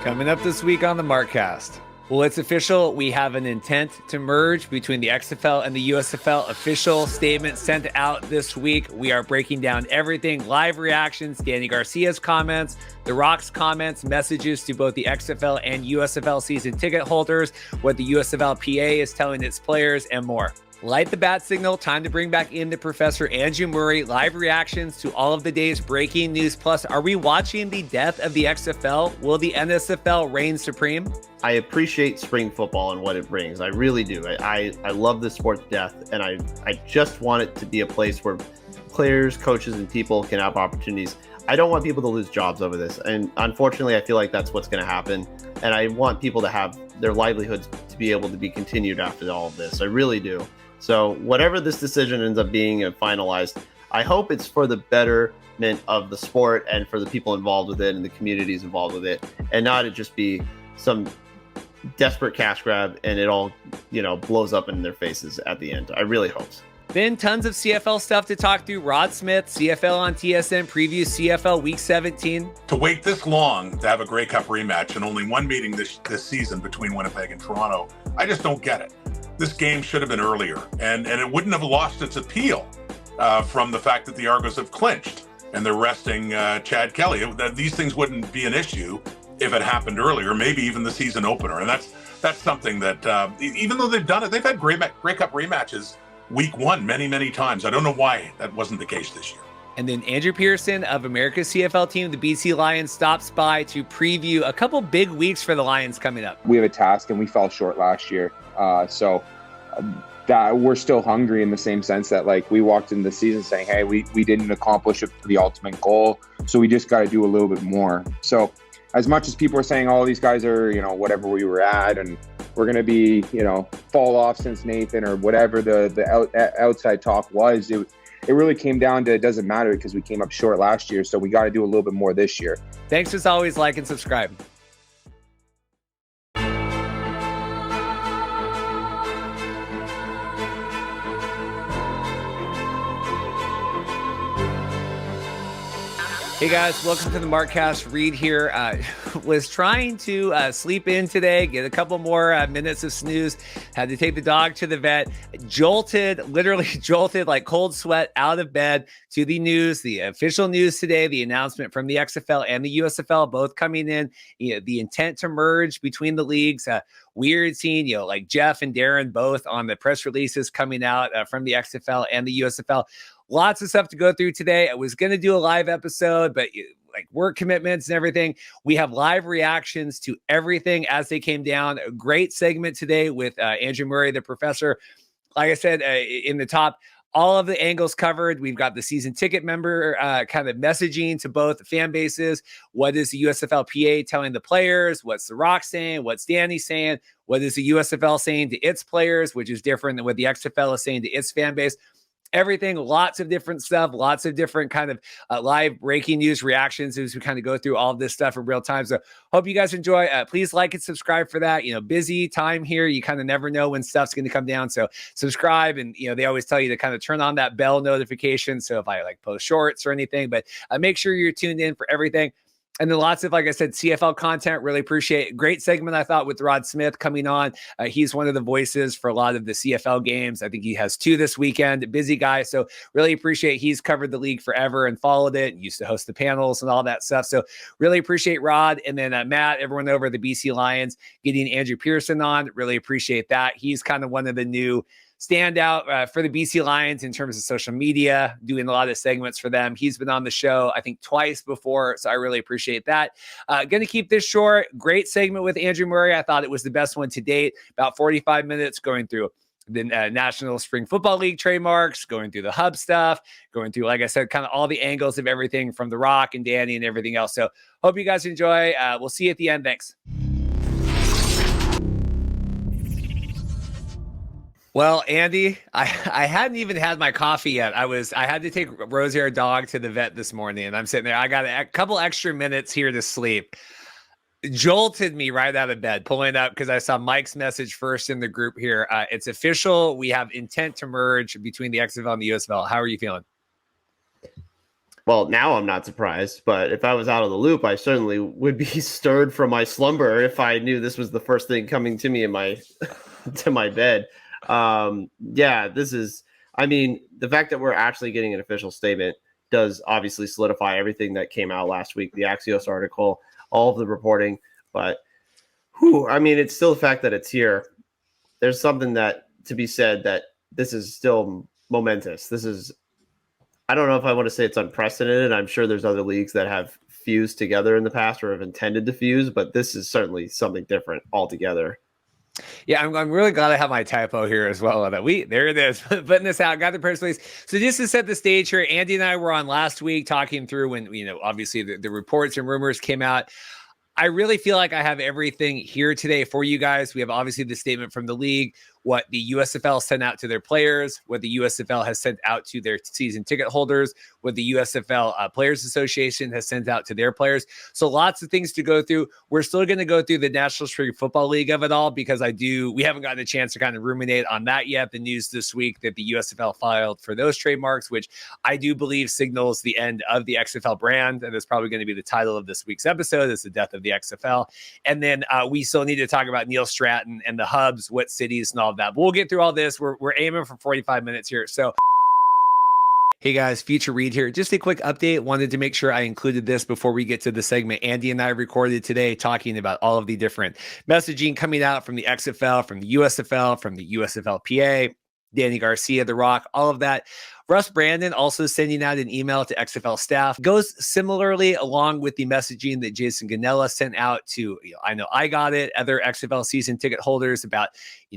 Coming up this week on the Markcast. Well, it's official. We have an intent to merge between the XFL and the USFL. Official statement sent out this week. We are breaking down everything, live reactions, Dany Garcia's comments, The Rock's comments, messages to both the XFL and USFL season ticket holders, what the USFL PA is telling its players, and more. Light the bat signal. Time to bring back in the Professor Andrew Murray. Live reactions to all of the day's breaking news. Plus, are we watching the death of the XFL? Will the NSFL reign supreme? I appreciate spring football and what it brings. I really do. I love the sport to death, and I just want it to be a place where players, coaches, and people can have opportunities. I don't want people to lose jobs over this, and unfortunately, I feel like that's what's going to happen. And I want people to have their livelihoods to be able to be continued after all of this. I really do. So whatever this decision ends up being finalized, I hope it's for the betterment of the sport and for the people involved with it and the communities involved with it, and not it just be some desperate cash grab and it all, blows up in their faces at the end. I really hope so. Then tons of CFL stuff to talk through. Rod Smith, CFL on TSN, preview CFL Week 17. To wait this long to have a Grey Cup rematch and only one meeting this season between Winnipeg and Toronto, I just don't get it. This game should have been earlier, and it wouldn't have lost its appeal from the fact that the Argos have clinched and they're resting Chad Kelly. These things wouldn't be an issue if it happened earlier, maybe even the season opener. And that's something that even though they've done it, they've had Grey Cup rematches week one many times. I don't know why that wasn't the case this year. And then Andrew Peirson of America's CFL team, the BC Lions, stops by to preview a couple big weeks for the Lions coming up. We have a task, and we fell short last year. So that we're still hungry in the same sense that, like, we walked into the season saying, hey, we didn't accomplish the ultimate goal, so we just got to do a little bit more. So as much as people are saying all these guys are, whatever we were at, and we're going to be, fall off since Nathan or whatever the outside talk was, it really came down to it doesn't matter because we came up short last year, so we got to do a little bit more this year. Thanks as always. Like and subscribe. Hey guys, welcome to the Markcast. Reed here. Was trying to sleep in today, get a couple more minutes of snooze. Had to take the dog to the vet. Literally jolted like cold sweat out of bed to the news, the official news today, the announcement from the XFL and the USFL both coming in. The intent to merge between the leagues. Weird seeing, like Jeff and Darren both on the press releases coming out from the XFL and the USFL. Lots of stuff to go through today. I was going to do a live episode, but like work commitments and everything, we have live reactions to everything as they came down. A great segment today with Andrew Murray, the Professor. Like I said, in the top, all of the angles covered. We've got the season ticket member kind of messaging to both fan bases. What is the USFL PA telling the players? What's The Rock saying? What's Dany saying? What is the USFL saying to its players, which is different than what the XFL is saying to its fan base? Everything, lots of different stuff, lots of different kind of live breaking news reactions as we kind of go through all of this stuff in real time. So hope you guys enjoy. Please like and subscribe for that. Busy time here. You kind of never know when stuff's going to come down. So subscribe. And, they always tell you to kind of turn on that bell notification. So if I post shorts or anything, but make sure you're tuned in for everything. And then lots of, like I said, CFL content. Really appreciate it. Great segment, I thought, with Rod Smith coming on. He's one of the voices for a lot of the CFL games. I think he has 2 this weekend. Busy guy. So really appreciate he's covered the league forever and followed it and used to host the panels and all that stuff. So really appreciate Rod. And then Matt, everyone over at the BC Lions, getting Andrew Peirson on. Really appreciate that. He's kind of one of the new standout for the BC Lions in terms of social media, doing a lot of segments for them. He's been on the show, I think, twice before, so I really appreciate that. Going to keep this short. Great segment with Andrew Murray. I thought it was the best one to date. About 45 minutes going through the National Spring Football League trademarks, going through the hub stuff, going through, like I said, kind of all the angles of everything from The Rock and Dany and everything else. So hope you guys enjoy. We'll see you at the end. Thanks. Well, Andy, I hadn't even had my coffee yet. I had to take Rosie, our dog, to the vet this morning, and I'm sitting there. I got a couple extra minutes here to sleep. Jolted me right out of bed, pulling up because I saw Mike's message first in the group here. It's official. We have intent to merge between the XFL and the USFL. How are you feeling? Well, now I'm not surprised, but if I was out of the loop, I certainly would be stirred from my slumber if I knew this was the first thing coming to me in my to my bed. Yeah, this is. I mean, the fact that we're actually getting an official statement does obviously solidify everything that came out last week, the Axios article, all of the reporting. But, I mean, it's still the fact that it's here. There's something that to be said that this is still momentous. This is. I don't know if I want to say it's unprecedented. I'm sure there's other leagues that have fused together in the past or have intended to fuse, but this is certainly something different altogether. Yeah, I'm really glad I have my typo here as well. That there it is, putting this out, got the press release. So just to set the stage here, Andy and I were on last week talking through when, obviously the reports and rumors came out. I really feel like I have everything here today for you guys. We have obviously the statement from the league, what the USFL sent out to their players, what the USFL has sent out to their season ticket holders, what the USFL Players Association has sent out to their players. So lots of things to go through. We're still going to go through the National Spring Football League of it all because we haven't gotten a chance to kind of ruminate on that yet. The news this week that the USFL filed for those trademarks, which I do believe signals the end of the XFL brand. And that's probably going to be the title of this week's episode, is the death of the XFL. And then we still need to talk about Neil Stratton and the hubs, what cities and all of that. But we'll get through all this. We're aiming for 45 minutes here. So hey guys, Future Reed here. Just a quick update. Wanted to make sure I included this before we get to the segment Andy and I recorded today, talking about all of the different messaging coming out from the XFL, from the USFL, from the USFL-PA, Dany Garcia, The Rock, all of that. Russ Brandon also sending out an email to XFL staff. Goes similarly along with the messaging that Jason Ganella sent out to, I know I got it, other XFL season ticket holders about,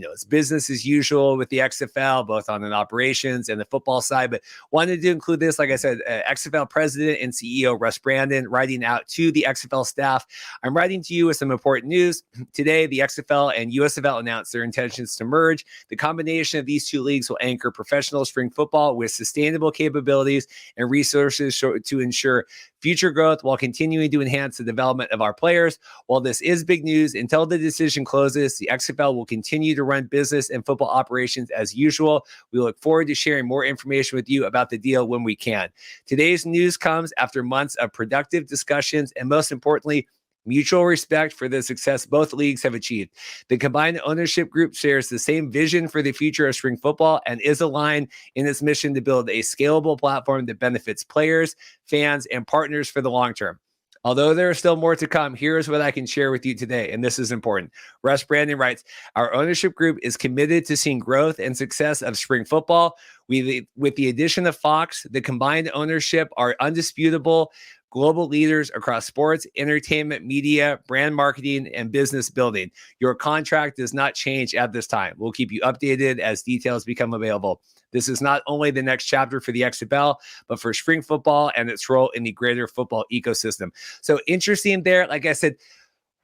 it's business as usual with the XFL, both on an operations and the football side. But wanted to include this, like I said, XFL president and CEO Russ Brandon writing out to the XFL staff. I'm writing to you with some important news. Today, the XFL and USFL announced their intentions to merge. The combination of these two leagues will anchor professional spring football with sustainable capabilities and resources to ensure future growth while continuing to enhance the development of our players. While this is big news, until the decision closes, the XFL will continue to run business and football operations as usual. We look forward to sharing more information with you about the deal when we can. Today's news comes after months of productive discussions and, most importantly, mutual respect for the success both leagues have achieved. The combined ownership group shares the same vision for the future of spring football and is aligned in its mission to build a scalable platform that benefits players, fans, and partners for the long term. Although there is still more to come, here's what I can share with you today, and this is important. Russ Brandon writes, our ownership group is committed to seeing growth and success of spring football. With the addition of Fox, the combined ownership are undisputable global leaders across sports, entertainment, media, brand marketing, and business building. Your contract does not change at this time. We'll keep you updated as details become available. This is not only the next chapter for the XFL, but for spring football and its role in the greater football ecosystem. So interesting there. Like I said,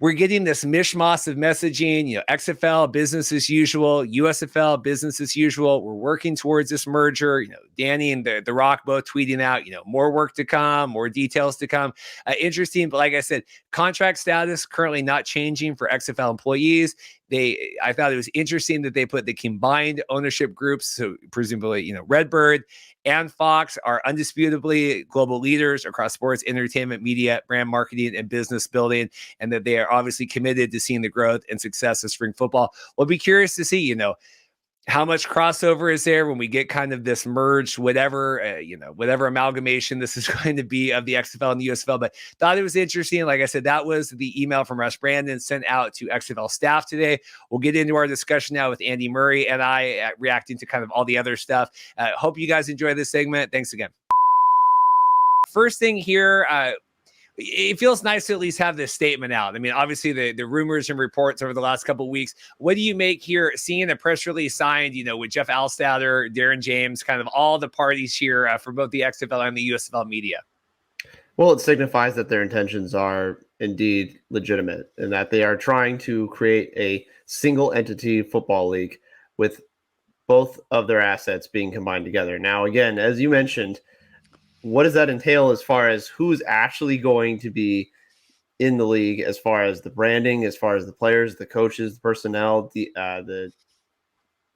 we're getting this mishmash of messaging, XFL, business as usual, USFL, business as usual. We're working towards this merger. Dany and the Rock both tweeting out, more work to come, more details to come. Interesting. But like I said, contract status currently not changing for XFL employees. I thought it was interesting that they put the combined ownership groups, so presumably, Redbird and Fox are undisputably global leaders across sports, entertainment, media, brand marketing, and business building, and that they are obviously committed to seeing the growth and success of spring football. We'll be curious to see, how much crossover is there when we get kind of this merged, whatever amalgamation this is going to be of the XFL and the USFL. But thought it was interesting. Like I said, that was the email from Russ Brandon sent out to XFL staff today. We'll get into our discussion now with Andy Murray and I reacting to kind of all the other stuff. Hope you guys enjoy this segment. Thanks again. First thing here, it feels nice to at least have this statement out. I mean, obviously the rumors and reports over the last couple of weeks. What do you make here, seeing a press release signed, with Jeff Alstadter, Darren James, kind of all the parties here for both the XFL and the USFL media? Well, it signifies that their intentions are indeed legitimate and that they are trying to create a single entity football league with both of their assets being combined together. Now, again, as you mentioned, what does that entail as far as who's actually going to be in the league, as far as the branding, as far as the players, the coaches, the personnel, the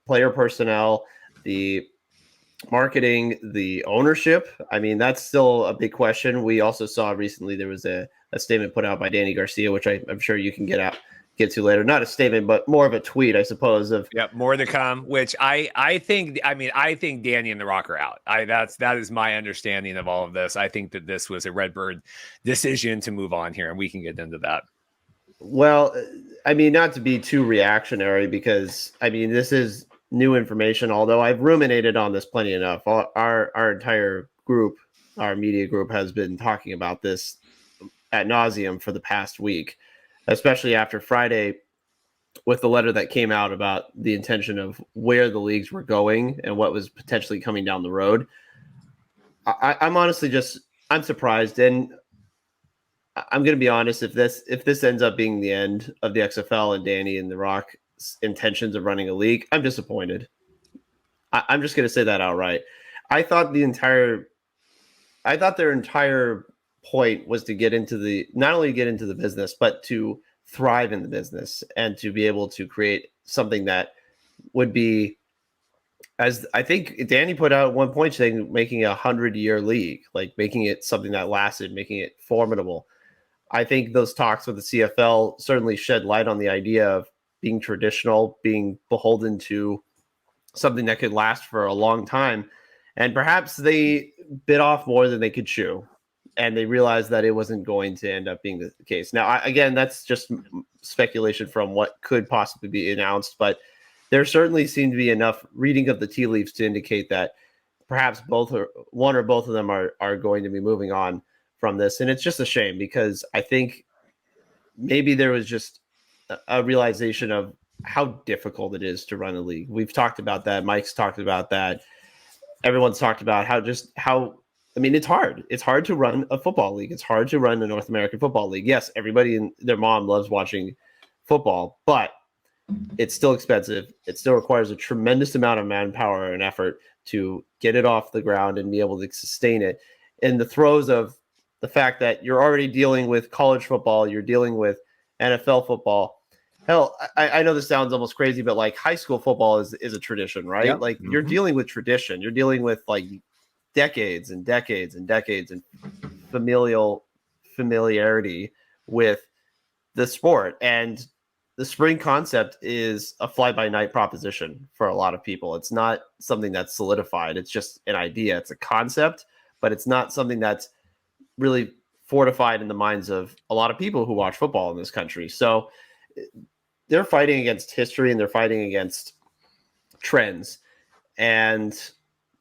player personnel, the marketing, the ownership. I mean, that's still a big question. We also saw recently there was a statement put out by Dany Garcia, which I'm sure you can get to later. Not a statement, but more of a tweet, I suppose. Of more to come. Which I think. I mean, I think Dany and The Rock are out. That is my understanding of all of this. I think that this was a Redbird decision to move on here, and we can get into that. Well, I mean, not to be too reactionary, because I mean, this is new information, although I've ruminated on this plenty enough. Our entire group, our media group, has been talking about this ad nauseum for the past week, especially after Friday with the letter that came out about the intention of where the leagues were going and what was potentially coming down the road. I'm honestly I'm surprised, and I'm going to be honest. If this ends up being the end of the XFL and Dany and The Rock's intentions of running a league, I'm disappointed. I'm just going to say that outright. I thought their entire point was to not only get into the business, but to thrive in the business and to be able to create something that would be, as I think Dany put out at one point, saying making a 100-year league, like making it something that lasted, making it formidable. I think those talks with the CFL certainly shed light on the idea of being traditional, being beholden to something that could last for a long time. And perhaps they bit off more than they could chew, and they realized that it wasn't going to end up being the case. Now, again, that's just speculation from what could possibly be announced, but there certainly seemed to be enough reading of the tea leaves to indicate that perhaps one or both of them are going to be moving on from this. And it's just a shame, because I think maybe there was just a realization of how difficult it is to run a league. We've talked about that. Mike's talked about that. Everyone's talked about how I mean, it's hard. It's hard to run a football league. It's hard to run a North American Football League. Yes, everybody and their mom loves watching football, but it's still expensive. It still requires a tremendous amount of manpower and effort to get it off the ground and be able to sustain it in the throes of the fact that you're already dealing with college football, you're dealing with NFL football. Hell, I know this sounds almost crazy, but like high school football is a tradition, right? Yep. Like you're dealing with tradition. You're dealing with like decades and decades and decades and familiarity with the sport. And the spring concept is a fly-by-night proposition for a lot of people. It's not something that's solidified. It's just an idea. It's a concept, but it's not something that's really fortified in the minds of a lot of people who watch football in this country. So they're fighting against history and they're fighting against trends. And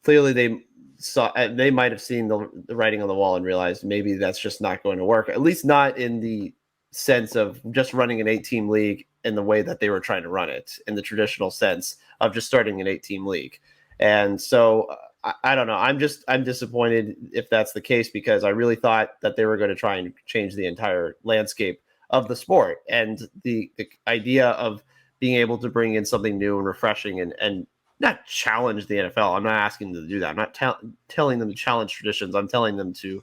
clearly they might have seen the writing on the wall and realized maybe that's just not going to work, at least not in the sense of just running an 8-team league in the way that they were trying to run it, in the traditional sense of just starting an 8-team league. And so I don't know. I'm disappointed if that's the case, because I really thought that they were going to try and change the entire landscape of the sport, and the idea of being able to bring in something new and refreshing and not challenge the NFL. I'm not asking them to do that. I'm not telling them to challenge traditions. I'm telling them to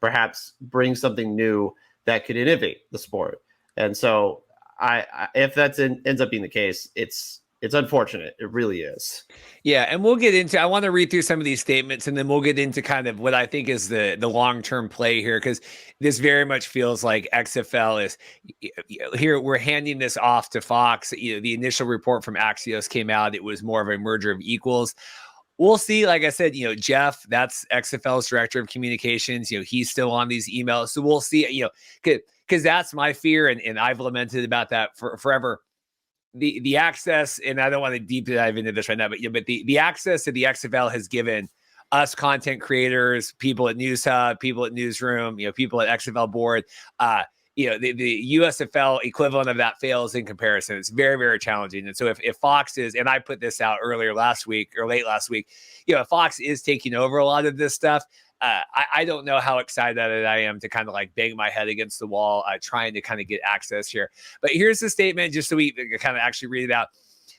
perhaps bring something new that could innovate the sport. And so if that ends up being the case, it's unfortunate. It really is. Yeah, and we'll get into, I want to read through some of these statements, and then we'll get into kind of what I think is the long-term play here, because this very much feels like XFL is here. We're handing this off to Fox. The initial report from Axios came out. It was more of a merger of equals. We'll see. Like I said, Jeff, that's XFL's director of communications. He's still on these emails. So we'll see, because that's my fear. And I've lamented about that forever. The access, and I don't want to deep dive into this right now, but the access to the XFL has given us content creators, people at News Hub, people at Newsroom, people at XFL board, the USFL equivalent of that fails in comparison. It's very, very challenging. And so if Fox is, and I put this out late last week, if Fox is taking over a lot of this stuff, I don't know how excited I am to kind of like bang my head against the wall, trying to kind of get access here. But here's the statement, just so we kind of actually read it out.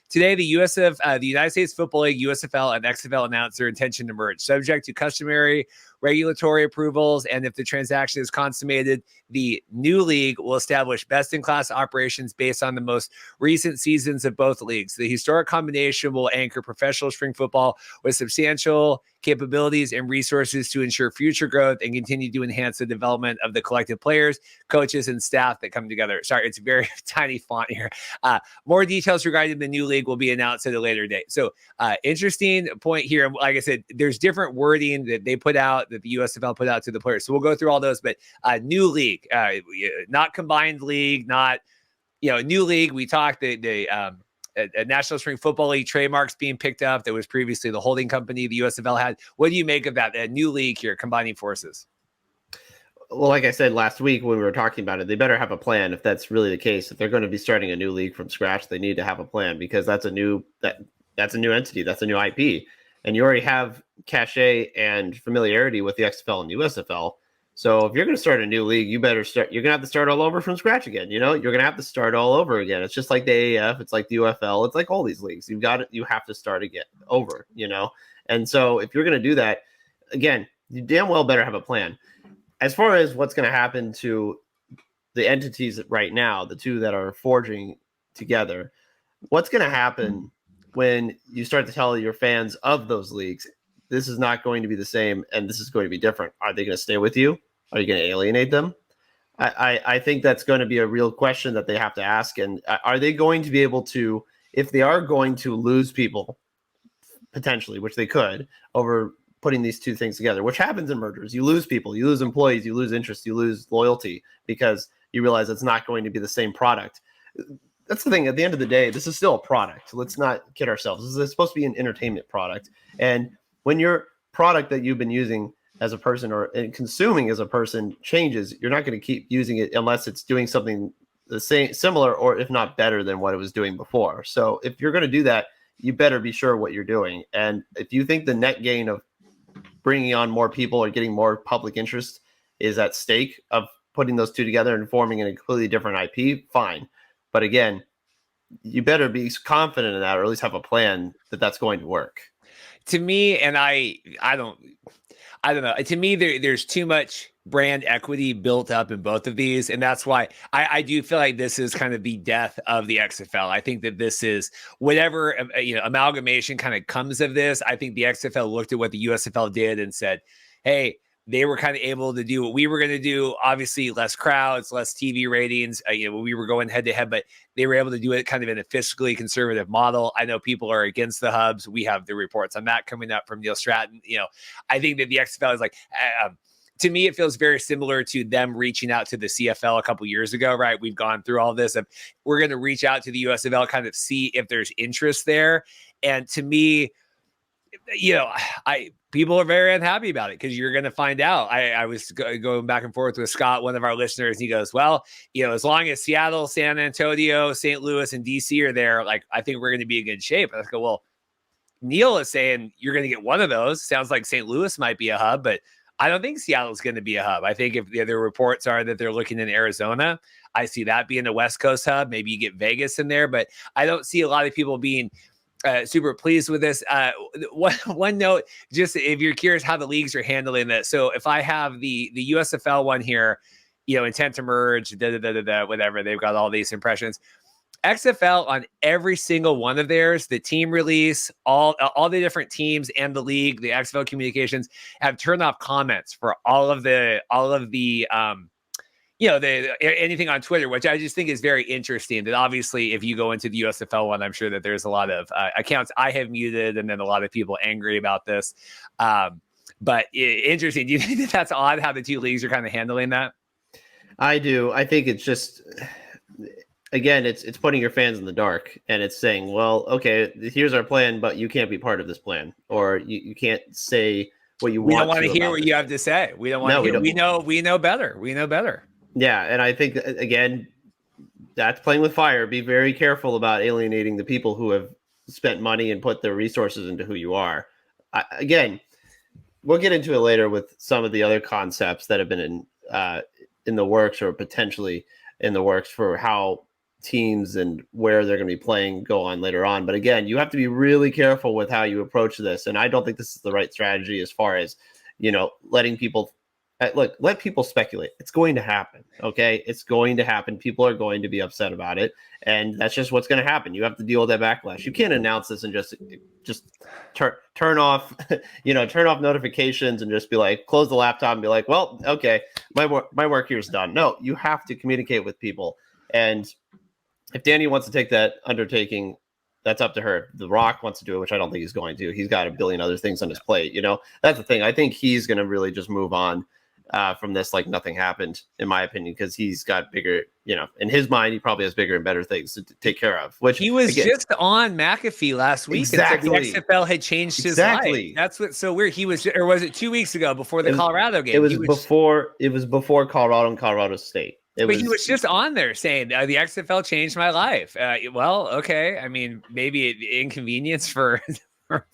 Today, the United States Football League, USFL, and XFL announced their intention to merge, subject to customary regulatory approvals, and if the transaction is consummated, the new league will establish best-in-class operations based on the most recent seasons of both leagues. The historic combination will anchor professional spring football with substantial capabilities and resources to ensure future growth and continue to enhance the development of the collective players, coaches, and staff that come together. Sorry, it's very tiny font here. More details regarding the new league will be announced at a later date. So interesting point here. Like I said, there's different wording that they put out, that the USFL put out to the players. So we'll go through all those, but new league, not combined league, not, new league. We talked a National Spring Football League trademarks being picked up that was previously the holding company the USFL had. What do you make of that new league here, combining forces? Well, like I said last week when we were talking about it, they better have a plan if that's really the case. If they're going to be starting a new league from scratch, they need to have a plan, because that's a new entity, that's a new IP, and you already have cachet and familiarity with the XFL and USFL. So if you're going to start a new league, you're going to have to start all over from scratch again. You're going to have to start all over again. It's just like the AAF. It's like the UFL. It's like all these leagues. You have to start again over, And so if you're going to do that, again, you damn well better have a plan. As far as what's going to happen to the entities right now, the two that are forging together, what's going to happen when you start to tell your fans of those leagues, this is not going to be the same and this is going to be different? Are they going to stay with you? Are you going to alienate them? I think that's going to be a real question that they have to ask. And are they going to be able to, if they are going to lose people potentially, which they could, over putting these two things together, which happens in mergers, you lose people, you lose employees, you lose interest, you lose loyalty, because you realize it's not going to be the same product. That's the thing. At the end of the day, this is still a product. Let's not kid ourselves. This is supposed to be an entertainment product. And when your product that you've been using as a person or consuming as a person changes, you're not going to keep using it unless it's doing something the same, similar, or if not better than what it was doing before. So if you're going to do that, you better be sure what you're doing. And if you think the net gain of bringing on more people or getting more public interest is at stake of putting those two together and forming a completely different IP, fine. But again, you better be confident in that, or at least have a plan that that's going to work. To me, and I don't know. To me, there's too much brand equity built up in both of these, and that's why I do feel like this is kind of the death of the XFL. I think that this is whatever amalgamation kind of comes of this. I think the XFL looked at what the USFL did and said, "Hey, they were kind of able to do what we were going to do. Obviously, less crowds, less TV ratings. We were going head to head, but they were able to do it kind of in a fiscally conservative model. I know people are against the hubs. We have the reports on that coming up from Neil Stratton. I think that the XFL is like, to me, it feels very similar to them reaching out to the CFL a couple years ago, right? We've gone through all this. We're going to reach out to the USFL, kind of see if there's interest there. And to me, people are very unhappy about it, because you're going to find out. I was going back and forth with Scott, one of our listeners, and he goes, well, as long as Seattle, San Antonio, St. Louis, and DC are there, like, I think we're going to be in good shape. And I go, well, Neil is saying you're going to get one of those. Sounds like St. Louis might be a hub, but I don't think Seattle's going to be a hub. I think if the other reports are that they're looking in Arizona, I see that being a West Coast hub. Maybe you get Vegas in there, but I don't see a lot of people being super pleased with this. One note, just if you're curious how the leagues are handling this. So if I have the USFL one here, intent to merge, whatever, they've got all these impressions. XFL, on every single one of theirs, the team release, all the different teams and the league, the XFL communications have turned off comments for all of the anything on Twitter, which I just think is very interesting. That obviously, if you go into the USFL one, I'm sure that there's a lot of accounts I have muted, and then a lot of people angry about this. But interesting. Do you think that that's odd how the two leagues are kind of handling that? I do. I think it's just, again, it's putting your fans in the dark, and it's saying, well, okay, here's our plan, but you can't be part of this plan, or you can't say what you want. We don't want to hear what you have to say. We don't want to hear. We know better. We know better. Yeah, and I think, again, that's playing with fire. Be very careful about alienating the people who have spent money and put their resources into who you are. Again, we'll get into it later with some of the other concepts that have been in the works, or potentially in the works, for how teams and where they're going to be playing go on later on. But again, you have to be really careful with how you approach this. And I don't think this is the right strategy as far as letting people let people speculate. It's going to happen. Okay. It's going to happen. People are going to be upset about it. And that's just what's going to happen. You have to deal with that backlash. You can't announce this and just turn off, turn off notifications and just be like, close the laptop and be like, well, okay, my work here is done. No, you have to communicate with people. And if Dany wants to take that undertaking, that's up to her. The Rock wants to do it, which I don't think he's going to. He's got a billion other things on his plate. That's the thing. I think he's going to really just move on from this like nothing happened, in my opinion, because he's got bigger, in his mind, he probably has bigger and better things to take care of. Which he was just on McAfee last week. Exactly. And said the XFL had changed his life. That's what's so weird. He was, or was it 2 weeks ago before the Colorado game? It was before Colorado and Colorado State. He was just on there saying the XFL changed my life. Well, okay. I mean, maybe inconvenience for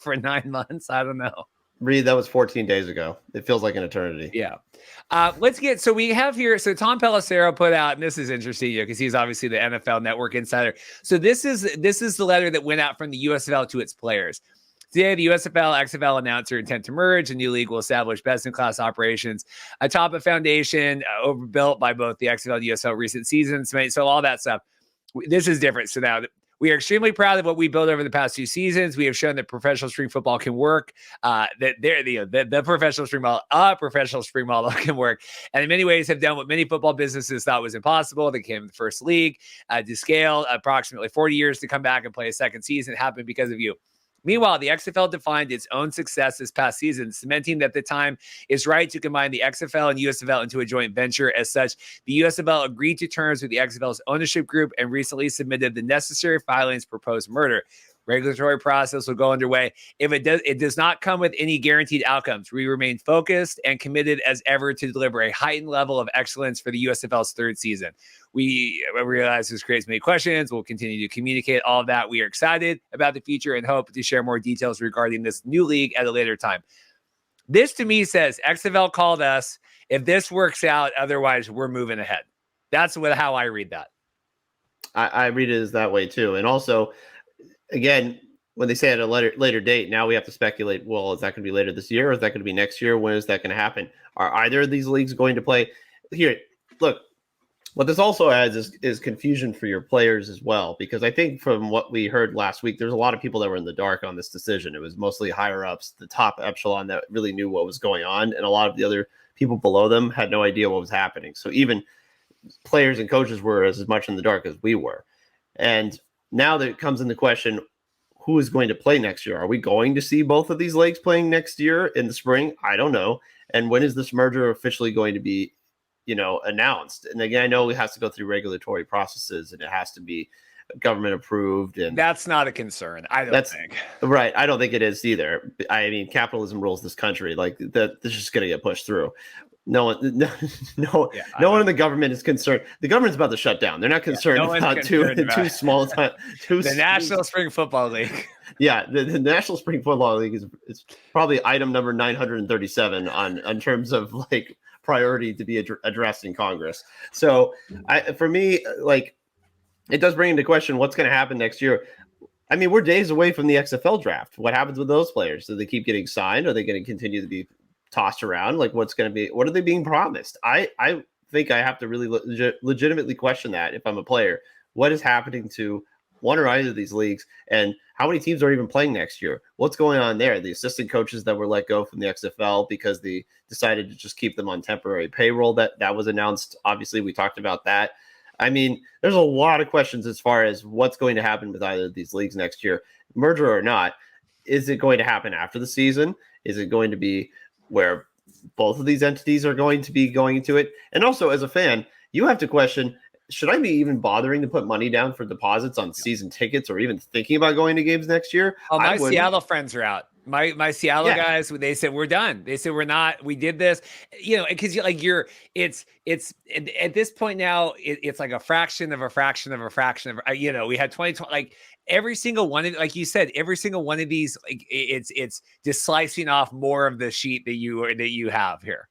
9 months. I don't know. Reed, that was 14 days ago. It feels like an eternity. Yeah. So we have here, so Tom Pelissero put out, and this is interesting, because he's obviously the NFL Network insider. So this is the letter that went out from the USFL to its players. Today, the USFL XFL announced their intent to merge. A new league will establish best-in-class operations atop a foundation overbuilt by both the XFL and USFL recent seasons. So all that stuff. This is different. So now we are extremely proud of what we built over the past 2 seasons. We have shown that professional spring football can work. The professional spring model can work, and in many ways have done what many football businesses thought was impossible. They came to the first league to scale approximately 40 years to come back and play a second season. It happened because of you. Meanwhile, the XFL defined its own success this past season, cementing that the time is right to combine the XFL and USFL into a joint venture. As such, the USFL agreed to terms with the XFL's ownership group and recently submitted the necessary filings for post-merger. Regulatory process will go underway. If it does not come with any guaranteed outcomes. We remain focused and committed as ever to deliver a heightened level of excellence for the USFL's 3rd season. We realize this creates many questions. We'll continue to communicate all of that. We are excited about the future and hope to share more details regarding this new league at a later time. This to me says XFL called us. If this works out, otherwise we're moving ahead. That's how I read that. I read it as that way too. And also, again, when they say at a later date, now we have to speculate, well, is that going to be later this year or is that going to be next year? When is that going to happen? Are either of these leagues going to play? Here, look, what this also adds is confusion for your players as well, because I think from what we heard last week, there's a lot of people that were in the dark on this decision. It was mostly higher ups, the top echelon that really knew what was going on, and a lot of the other people below them had no idea what was happening. So even players and coaches were as much in the dark as we were. And now that it comes into question, who is going to play next year? Are we going to see both of these leagues playing next year in the spring? I don't know. And when is this merger officially going to be, announced? And again, I know it has to go through regulatory processes and it has to be government approved. And that's not a concern. I don't think. Right. I don't think it is either. I mean, capitalism rules this country. Like this is just going to get pushed through. No one in the government is concerned. The government's about to shut down. They're not concerned about two small time. The National Spring Football League. Yeah, the National Spring Football League is probably item number 937 on terms of like priority to be addressed in Congress. So, for me, like, it does bring into question what's going to happen next year. I mean, we're days away from the XFL draft. What happens with those players? Do they keep getting signed? Are they going to continue to be tossed around? Like, what are they being promised? I think I have to really legitimately question that if I'm a player. What is happening to one or either of these leagues, and how many teams are even playing next year? What's going on there? The assistant coaches that were let go from the XFL because they decided to just keep them on temporary payroll, that was announced. Obviously, we talked about that. I mean, there's a lot of questions as far as what's going to happen with either of these leagues next year, merger or not. Is it going to happen after the season? Is it going to be where both of these entities are going to be going into it? And also, as a fan, you have to question, should I be even bothering to put money down for deposits on season tickets or even thinking about going to games next year? Oh, my Seattle friends are out. My Seattle guys, they said, we're done. They said, we're not, we did this, because it's at this point now, it's like a fraction of a fraction of a fraction of, we had 2020, like every single one of, like you said, every single one of these, like it's just slicing off more of the sheet that you have here.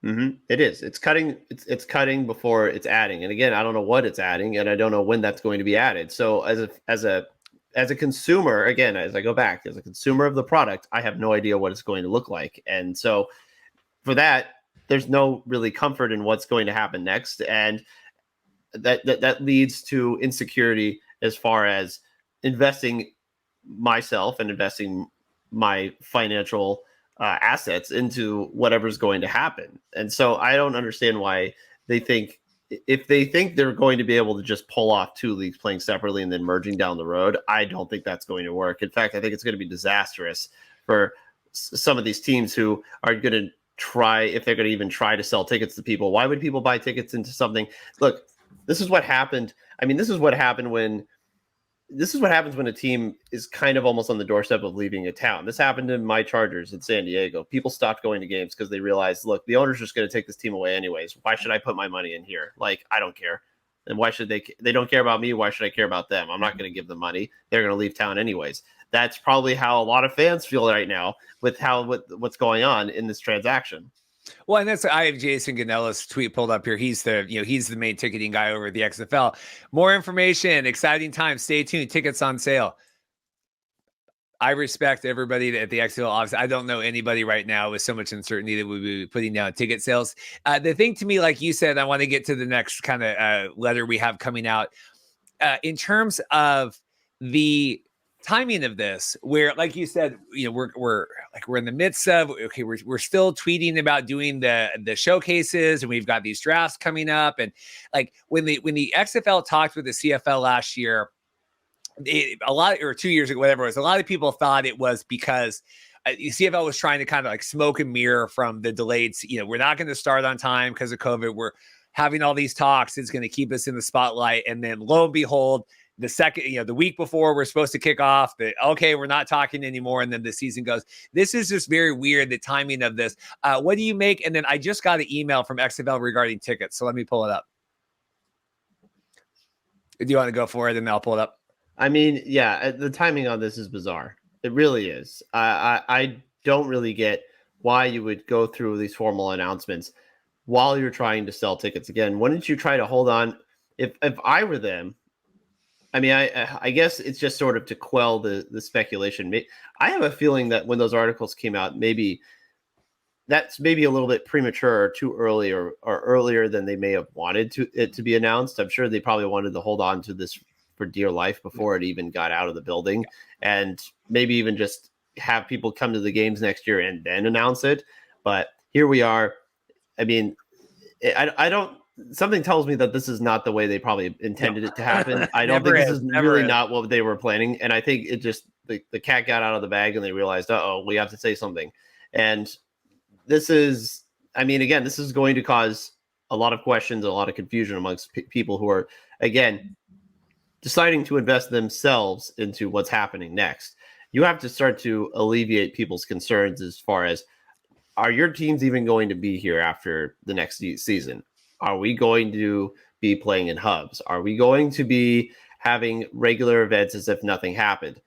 Mm-hmm. It is. It's cutting. It's cutting before it's adding. And again, I don't know what it's adding, and I don't know when that's going to be added. So as a consumer, again, as I go back, as a consumer of the product, I have no idea what it's going to look like. And so for that, there's no really comfort in what's going to happen next. And that leads to insecurity as far as investing myself and investing my financial assets into whatever's going to happen. And so I don't understand why they think, if they think they're going to be able to just pull off two leagues playing separately and then merging down the road, I don't think that's going to work. In fact, I think it's going to be disastrous for some of these teams who are going to try, if they're going to even try to sell tickets to people. Why would people buy tickets into something? Look, this is what happened. I mean, this is what happens when a team is kind of almost on the doorstep of leaving a town. This happened in my Chargers in San Diego. People stopped going to games because they realized, look, the owner's just going to take this team away anyways. Why should I put my money in here? Like, I don't care. And why should they don't care about me? Why should I care about them? I'm not going to give them money. They're going to leave town anyways. That's probably how a lot of fans feel right now with what's going on in this transaction. Well, and I have Jason Gannella's tweet pulled up here. He's the main ticketing guy over at the XFL. More information, exciting times. Stay tuned. Tickets on sale. I respect everybody at the XFL office. I don't know anybody right now with so much uncertainty that would be putting down ticket sales. The thing to me, like you said, I want to get to the next kind of letter we have coming out in terms of the timing of this, where, like you said, we're in the midst of, okay, we're still tweeting about doing the showcases, and we've got these drafts coming up, and like when the XFL talked with the CFL last year, or 2 years ago, whatever it was, a lot of people thought it was because CFL was trying to kind of like smoke and mirror from the delayed. We're not going to start on time because of COVID. We're having all these talks. It's going to keep us in the spotlight, and then lo and behold, the week before we're supposed to kick off, we're not talking anymore. And then the season goes. This is just very weird, the timing of this. What do you make? And then I just got an email from XFL regarding tickets. So let me pull it up. Do you want to go for it? And I'll pull it up. I mean, yeah, the timing on this is bizarre. It really is. I don't really get why you would go through these formal announcements while you're trying to sell tickets. Again, why don't you try to hold on? If I were them, I mean, I guess it's just sort of to quell the speculation. I have a feeling that when those articles came out, that's maybe a little bit premature or too early, or earlier than they may have wanted it to be announced. I'm sure they probably wanted to hold on to this for dear life before it even got out of the building, and maybe even just have people come to the games next year and then announce it. But here we are. I mean, I don't. Something tells me that this is not the way they probably intended it to happen. I don't think this is really not what they were planning. And I think it just, the cat got out of the bag and they realized, we have to say something. And this is going to cause a lot of questions, a lot of confusion amongst people who are, again, deciding to invest themselves into what's happening next. You have to start to alleviate people's concerns as far as, are your teams even going to be here after the next season? Are we going to be playing in hubs? Are we going to be having regular events as if nothing happened?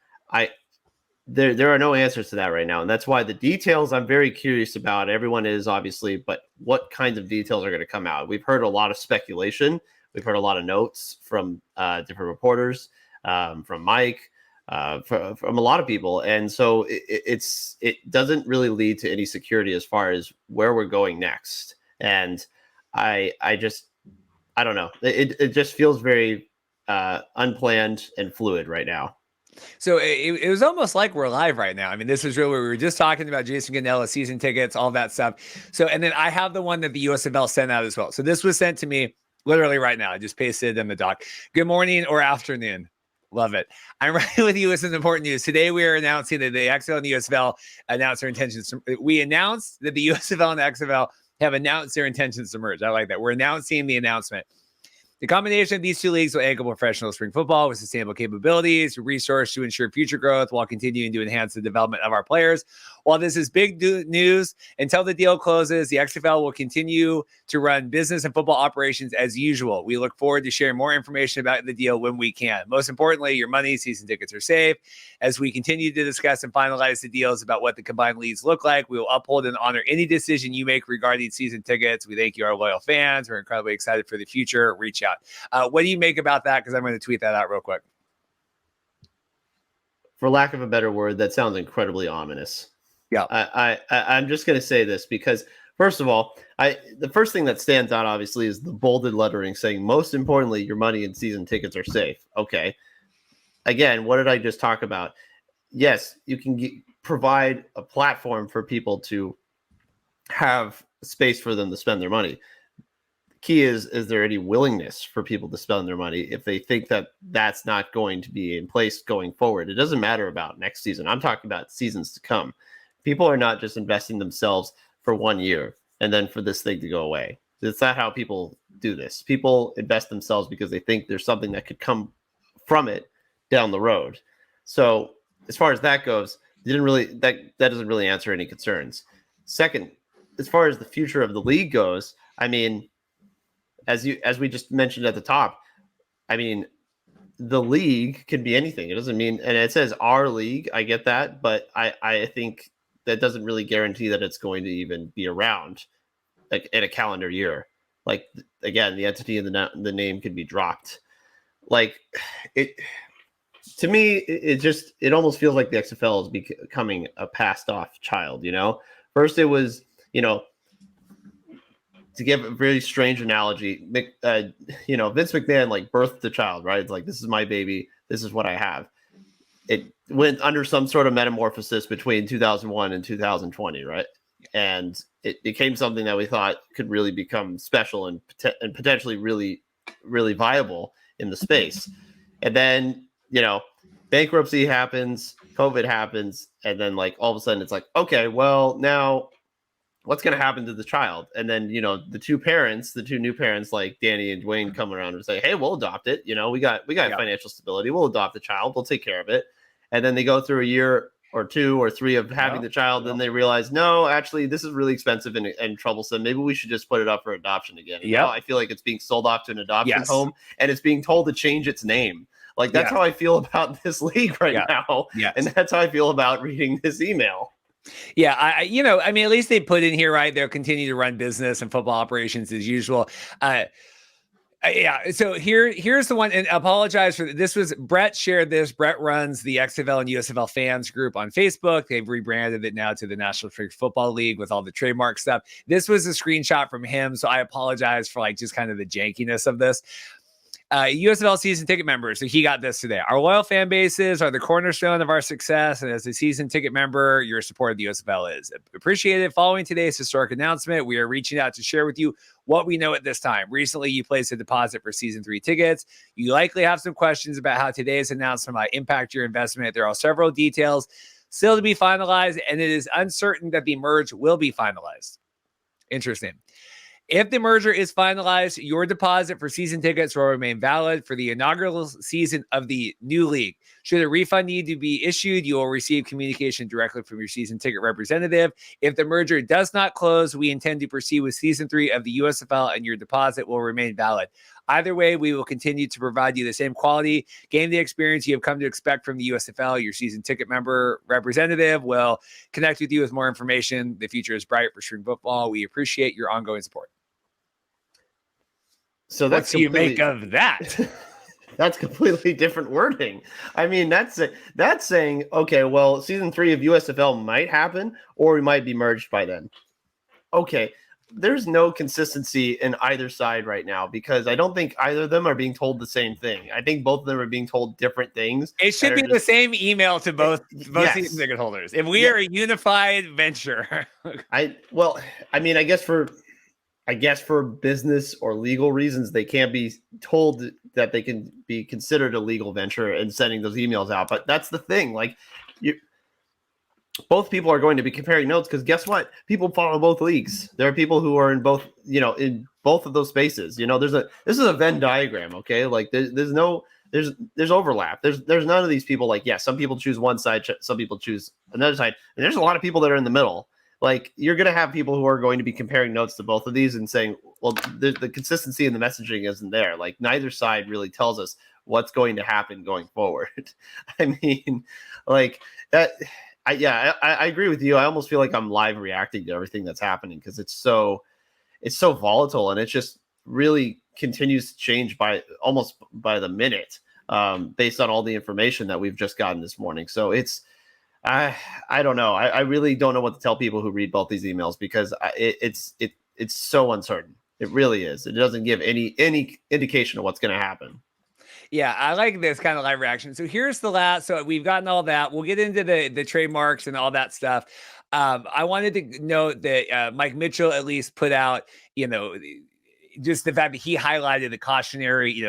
There are no answers to that right now. And that's why the details I'm very curious about. Everyone is, obviously, but what kinds of details are going to come out? We've heard a lot of speculation. We've heard a lot of notes from different reporters, from Mike, from a lot of people. And so it doesn't really lead to any security as far as where we're going next. And I don't know. It just feels very unplanned and fluid right now. So it was almost like we're live right now. I mean, this is really, we were just talking about Jason Gannella, season tickets, all that stuff. So, and then I have the one that the USFL sent out as well. So this was sent to me literally right now. I just pasted it in the doc. Good morning or afternoon. Love it. I'm right with you with some important news. Today, we are announcing that the XFL and the USFL announced their intentions. We announced that the USFL and the XFL have announced their intentions to merge. I like that. We're announcing the announcement. The combination of these two leagues will enable professional spring football with sustainable capabilities, resource to ensure future growth while continuing to enhance the development of our players. While this is big news, until the deal closes, the XFL will continue to run business and football operations as usual. We look forward to sharing more information about the deal when we can. Most importantly, your money, season tickets are safe. As we continue to discuss and finalize the deals about what the combined leagues look like, we will uphold and honor any decision you make regarding season tickets. We thank you, our loyal fans. We're incredibly excited for the future. Reach out. What do you make about that? Because I'm going to tweet that out real quick. For lack of a better word, that sounds incredibly ominous. Yeah. I'm just going to say this because First of all, the first thing that stands out obviously is the bolded lettering saying, most importantly, your money and season tickets are safe. Okay. Again, what did I just talk about? Yes, you can provide a platform for people to have space for them to spend their money. Key is there any willingness for people to spend their money if they think that that's not going to be in place going forward? It doesn't matter about next season. I'm talking about seasons to come. People are not just investing themselves for 1 year and then for this thing to go away. It's not how people do this. People invest themselves because they think there's something that could come from it down the road. So as far as that goes, that doesn't really answer any concerns. Second, as far as the future of the league goes, I mean, as we just mentioned at the top, I mean, the league could be anything. It doesn't mean, and it says our league. I get that, but I think that doesn't really guarantee that it's going to even be around like in a calendar year. Like again, the entity and the name could be dropped. Like it to me, it almost feels like the XFL is becoming a passed off child. First it was to give a very strange analogy, Vince McMahon like birthed the child, right? It's like, this is my baby. This is what I have. It went under some sort of metamorphosis between 2001 and 2020, right? And it became something that we thought could really become special and potentially really, really viable in the space. And then, bankruptcy happens, COVID happens, and then like all of a sudden it's like, okay, well now what's going to happen to the child? And then, the two new parents, like Dany and Dwayne, come around and say, hey, we'll adopt it. We got financial stability. We'll adopt the child. We'll take care of it. And then they go through a year or 2 or 3 of having the child. Then they realize, no, actually, this is really expensive and troublesome. Maybe we should just put it up for adoption again. Now I feel like it's being sold off to an adoption home, and it's being told to change its name. Like, that's how I feel about this league right now. And that's how I feel about reading this email. Yeah, I mean, at least they put in here, right? They'll continue to run business and football operations as usual. So here's the one, and apologize for this. Was Brett shared this? Brett runs the XFL and USFL fans group on Facebook. They've rebranded it now to the National Football League with all the trademark stuff. This was a screenshot from him, so I apologize for like just kind of the jankiness of this. USFL season ticket members. So he got this today. Our loyal fan bases are the cornerstone of our success. And as a season ticket member, your support of the USFL is appreciated. Following today's historic announcement, we are reaching out to share with you what we know at this time. Recently, you placed a deposit for season 3 tickets. You likely have some questions about how today's announcement might impact your investment. There are several details still to be finalized, and it is uncertain that the merge will be finalized. Interesting. If the merger is finalized, your deposit for season tickets will remain valid for the inaugural season of the new league. Should a refund need to be issued, you will receive communication directly from your season ticket representative. If the merger does not close, we intend to proceed with season 3 of the USFL, and your deposit will remain valid. Either way, we will continue to provide you the same quality game day experience you have come to expect from the USFL. Your season ticket member representative will connect with you with more information. The future is bright for spring football. We appreciate your ongoing support. So what do you make of that? That's completely different wording. I mean, that's saying, okay, well, season 3 of USFL might happen, or we might be merged by then. Okay, there's no consistency in either side right now, because I don't think either of them are being told the same thing. I think both of them are being told different things. It should be the same email to both season ticket holders. If we are a unified venture. I guess for business or legal reasons, they can't be told that they can be considered a legal venture and sending those emails out. But that's the thing. Like, both people are going to be comparing notes, because guess what? People follow both leagues. There are people who are in both, in both of those spaces. This is a Venn diagram. Okay. Like there's overlap. There's none of these people. Like, some people choose one side, some people choose another side. And there's a lot of people that are in the middle. Like, you're going to have people who are going to be comparing notes to both of these and saying, well, the consistency in the messaging isn't there. Like, neither side really tells us what's going to happen going forward. I mean, like that. I agree with you. I almost feel like I'm live reacting to everything that's happening, because it's so volatile, and it just really continues to change almost by the minute, based on all the information that we've just gotten this morning. So I don't know. I really don't know what to tell people who read both these emails, because it's so uncertain. It really is. It doesn't give any indication of what's going to happen. Yeah, I like this kind of live reaction. So here's the last. So we've gotten all that. We'll get into the trademarks and all that stuff. I wanted to note that Mike Mitchell at least put out, just the fact that he highlighted the cautionary,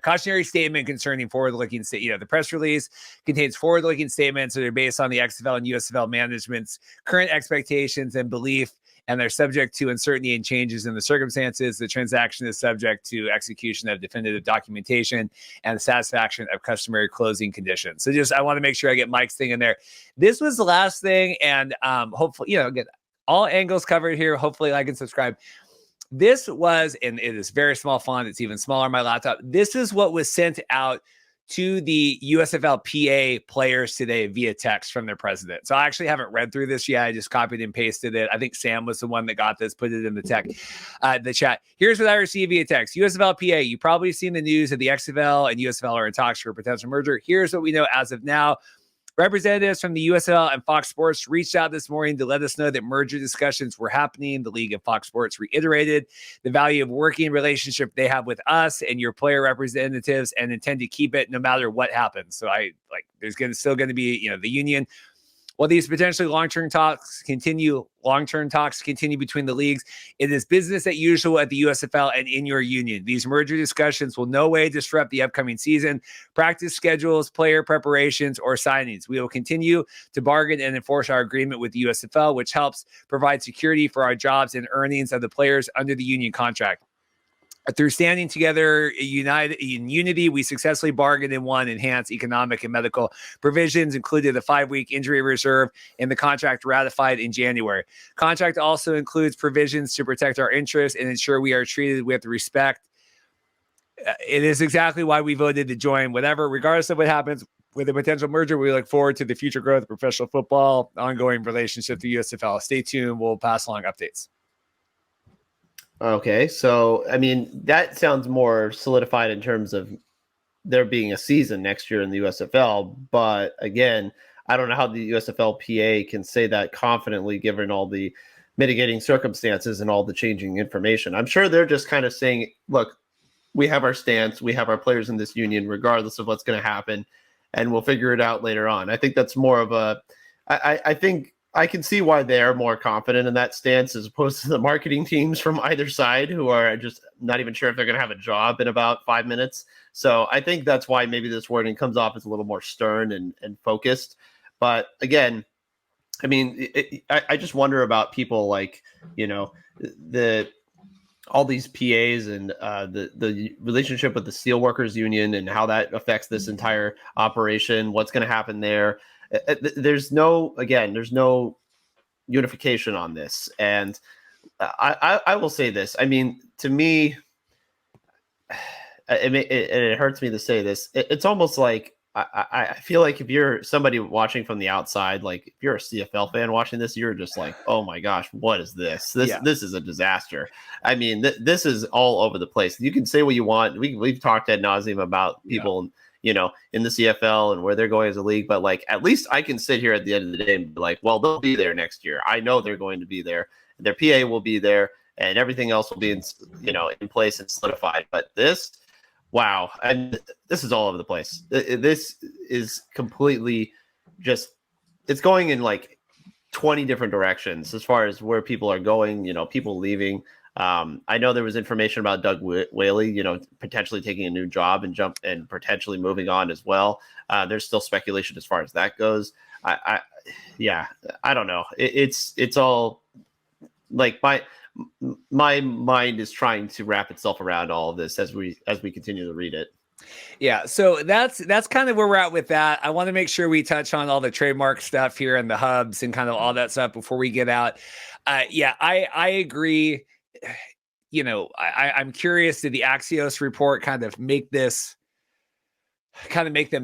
cautionary statement concerning forward-looking the press release contains forward-looking statements that are based on the XFL and USFL management's current expectations and belief, and they're subject to uncertainty and changes in the circumstances. The transaction is subject to execution of definitive documentation and the satisfaction of customary closing conditions. So I want to make sure I get Mike's thing in there. This was the last thing, and hopefully, get all angles covered here. Hopefully, like and subscribe. This was, and it is very small font. It's even smaller on my laptop. This is what was sent out to the USFL PA players today via text from their president. So I actually haven't read through this yet. I just copied and pasted it. I think Sam was the one that got this, put it in the chat. Here's what I received via text. USFL PA, you probably seen the news that the XFL and USFL are in talks for a potential merger. Here's what we know as of now. Representatives from the USFL and Fox Sports reached out this morning to let us know that merger discussions were happening. The league and Fox Sports reiterated the value of working relationship they have with us and your player representatives, and intend to keep it no matter what happens. So there's still going to be, the union. While these potentially long-term talks continue between the leagues, it is business as usual at the USFL and in your union. These merger discussions will no way disrupt the upcoming season, practice schedules, player preparations, or signings. We will continue to bargain and enforce our agreement with the USFL, which helps provide security for our jobs and earnings of the players under the union contract. Through standing together united in unity, we successfully bargained and won enhanced economic and medical provisions, including the 5-week injury reserve in the contract ratified in January. Contract also includes provisions to protect our interests and ensure we are treated with respect. It is exactly why we voted to join. Regardless of what happens with a potential merger, we look forward to the future growth of professional football, ongoing relationship to USFL. Stay tuned. We'll pass along updates. Okay, so that sounds more solidified in terms of there being a season next year in the USFL. But again, I don't know how the USFL PA can say that confidently, given all the mitigating circumstances and all the changing information. I'm sure they're just kind of saying, look, we have our stance, we have our players in this union, regardless of what's going to happen, and we'll figure it out later on. I think that's more of I think I can see why they're more confident in that stance as opposed to the marketing teams from either side, who are just not even sure if they're going to have a job in about 5 minutes. So I think that's why maybe this wording comes off as a little more stern and focused. But again, I just wonder about people like, all these PAs and the relationship with the Steelworkers Union and how that affects this entire operation, what's going to happen there. There's no unification on this. And I will say this. To me, it hurts me to say this. It's almost like I feel like if you're somebody watching from the outside, like if you're a CFL fan watching this, you're just like, oh my gosh, what is this? This is a disaster. This is all over the place. You can say what you want. We've talked ad nauseum about people in the CFL and where they're going as a league. But at least I can sit here at the end of the day and be like, well, they'll be there next year. I know they're going to be there. Their PA will be there and everything else will be in place and solidified. But this, wow. And this is all over the place. This is completely it's going in 20 different directions as far as where people are going, people leaving. I know there was information about Doug Whaley, potentially taking a new job and potentially moving on as well. There's still speculation as far as that goes. I don't know. It's all my mind is trying to wrap itself around all of this as we continue to read it. Yeah, so that's kind of where we're at with that. I want to make sure we touch on all the trademark stuff here and the hubs and kind of all that stuff before we get out. I agree. I'm curious, did the Axios report kind of make them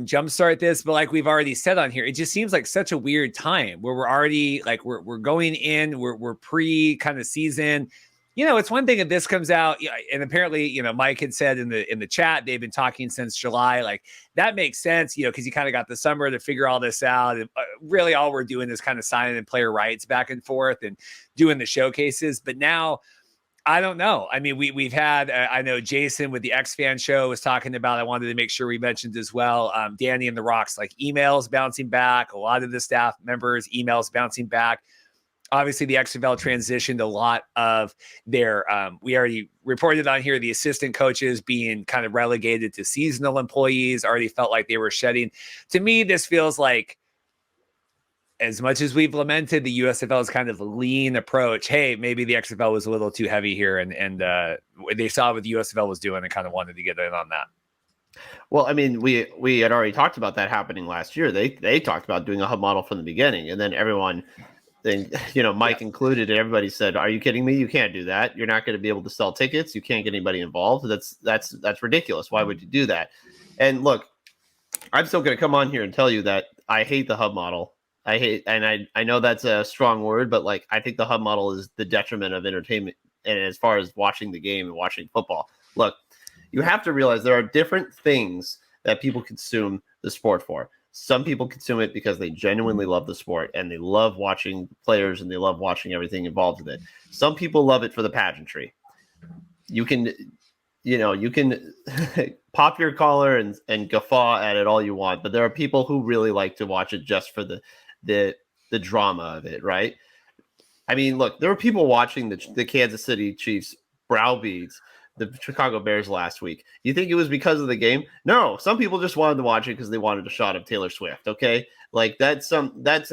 jumpstart this? But like we've already said on here, it just seems like such a weird time where we're already we're going in, we're pre kind of season. It's one thing if this comes out, and apparently, Mike had said in the chat, they've been talking since July. Like that makes sense, because you kind of got the summer to figure all this out. And really all we're doing is kind of signing player rights back and forth and doing the showcases. But now I don't know. I mean, we've had, I know Jason with the X Fan show was talking about, I wanted to make sure we mentioned as well, Dany and the Rocks, like emails bouncing back, a lot of the staff members, emails bouncing back. Obviously, the XFL transitioned a lot of their, we already reported on here, the assistant coaches being kind of relegated to seasonal employees, already felt like they were shedding. To me, this feels like, as much as we've lamented the USFL's kind of lean approach, hey, maybe the XFL was a little too heavy here, and they saw what the USFL was doing and kind of wanted to get in on that. Well, I mean, we had already talked about that happening last year. They talked about doing a hub model from the beginning, and then everyone... Then, Mike included, and everybody said, "Are you kidding me? You can't do that. You're not going to be able to sell tickets. You can't get anybody involved. That's ridiculous. Why would you do that?" And look, I'm still going to come on here and tell you that I hate the hub model. I know that's a strong word, but like I think the hub model is the detriment of entertainment, and as far as watching the game and watching football. Look, you have to realize there are different things that people consume the sport for. Some people consume it because they genuinely love the sport and they love watching players and they love watching everything involved with it. Some people love it for the pageantry. You can pop your collar and guffaw at it all you want, but there are people who really like to watch it just for the drama of it, right? I mean, look, there were people watching the Kansas City Chiefs browbeat the Chicago Bears last week. You think it was because of the game? No, some people just wanted to watch it because they wanted a shot of Taylor Swift. Okay, like that's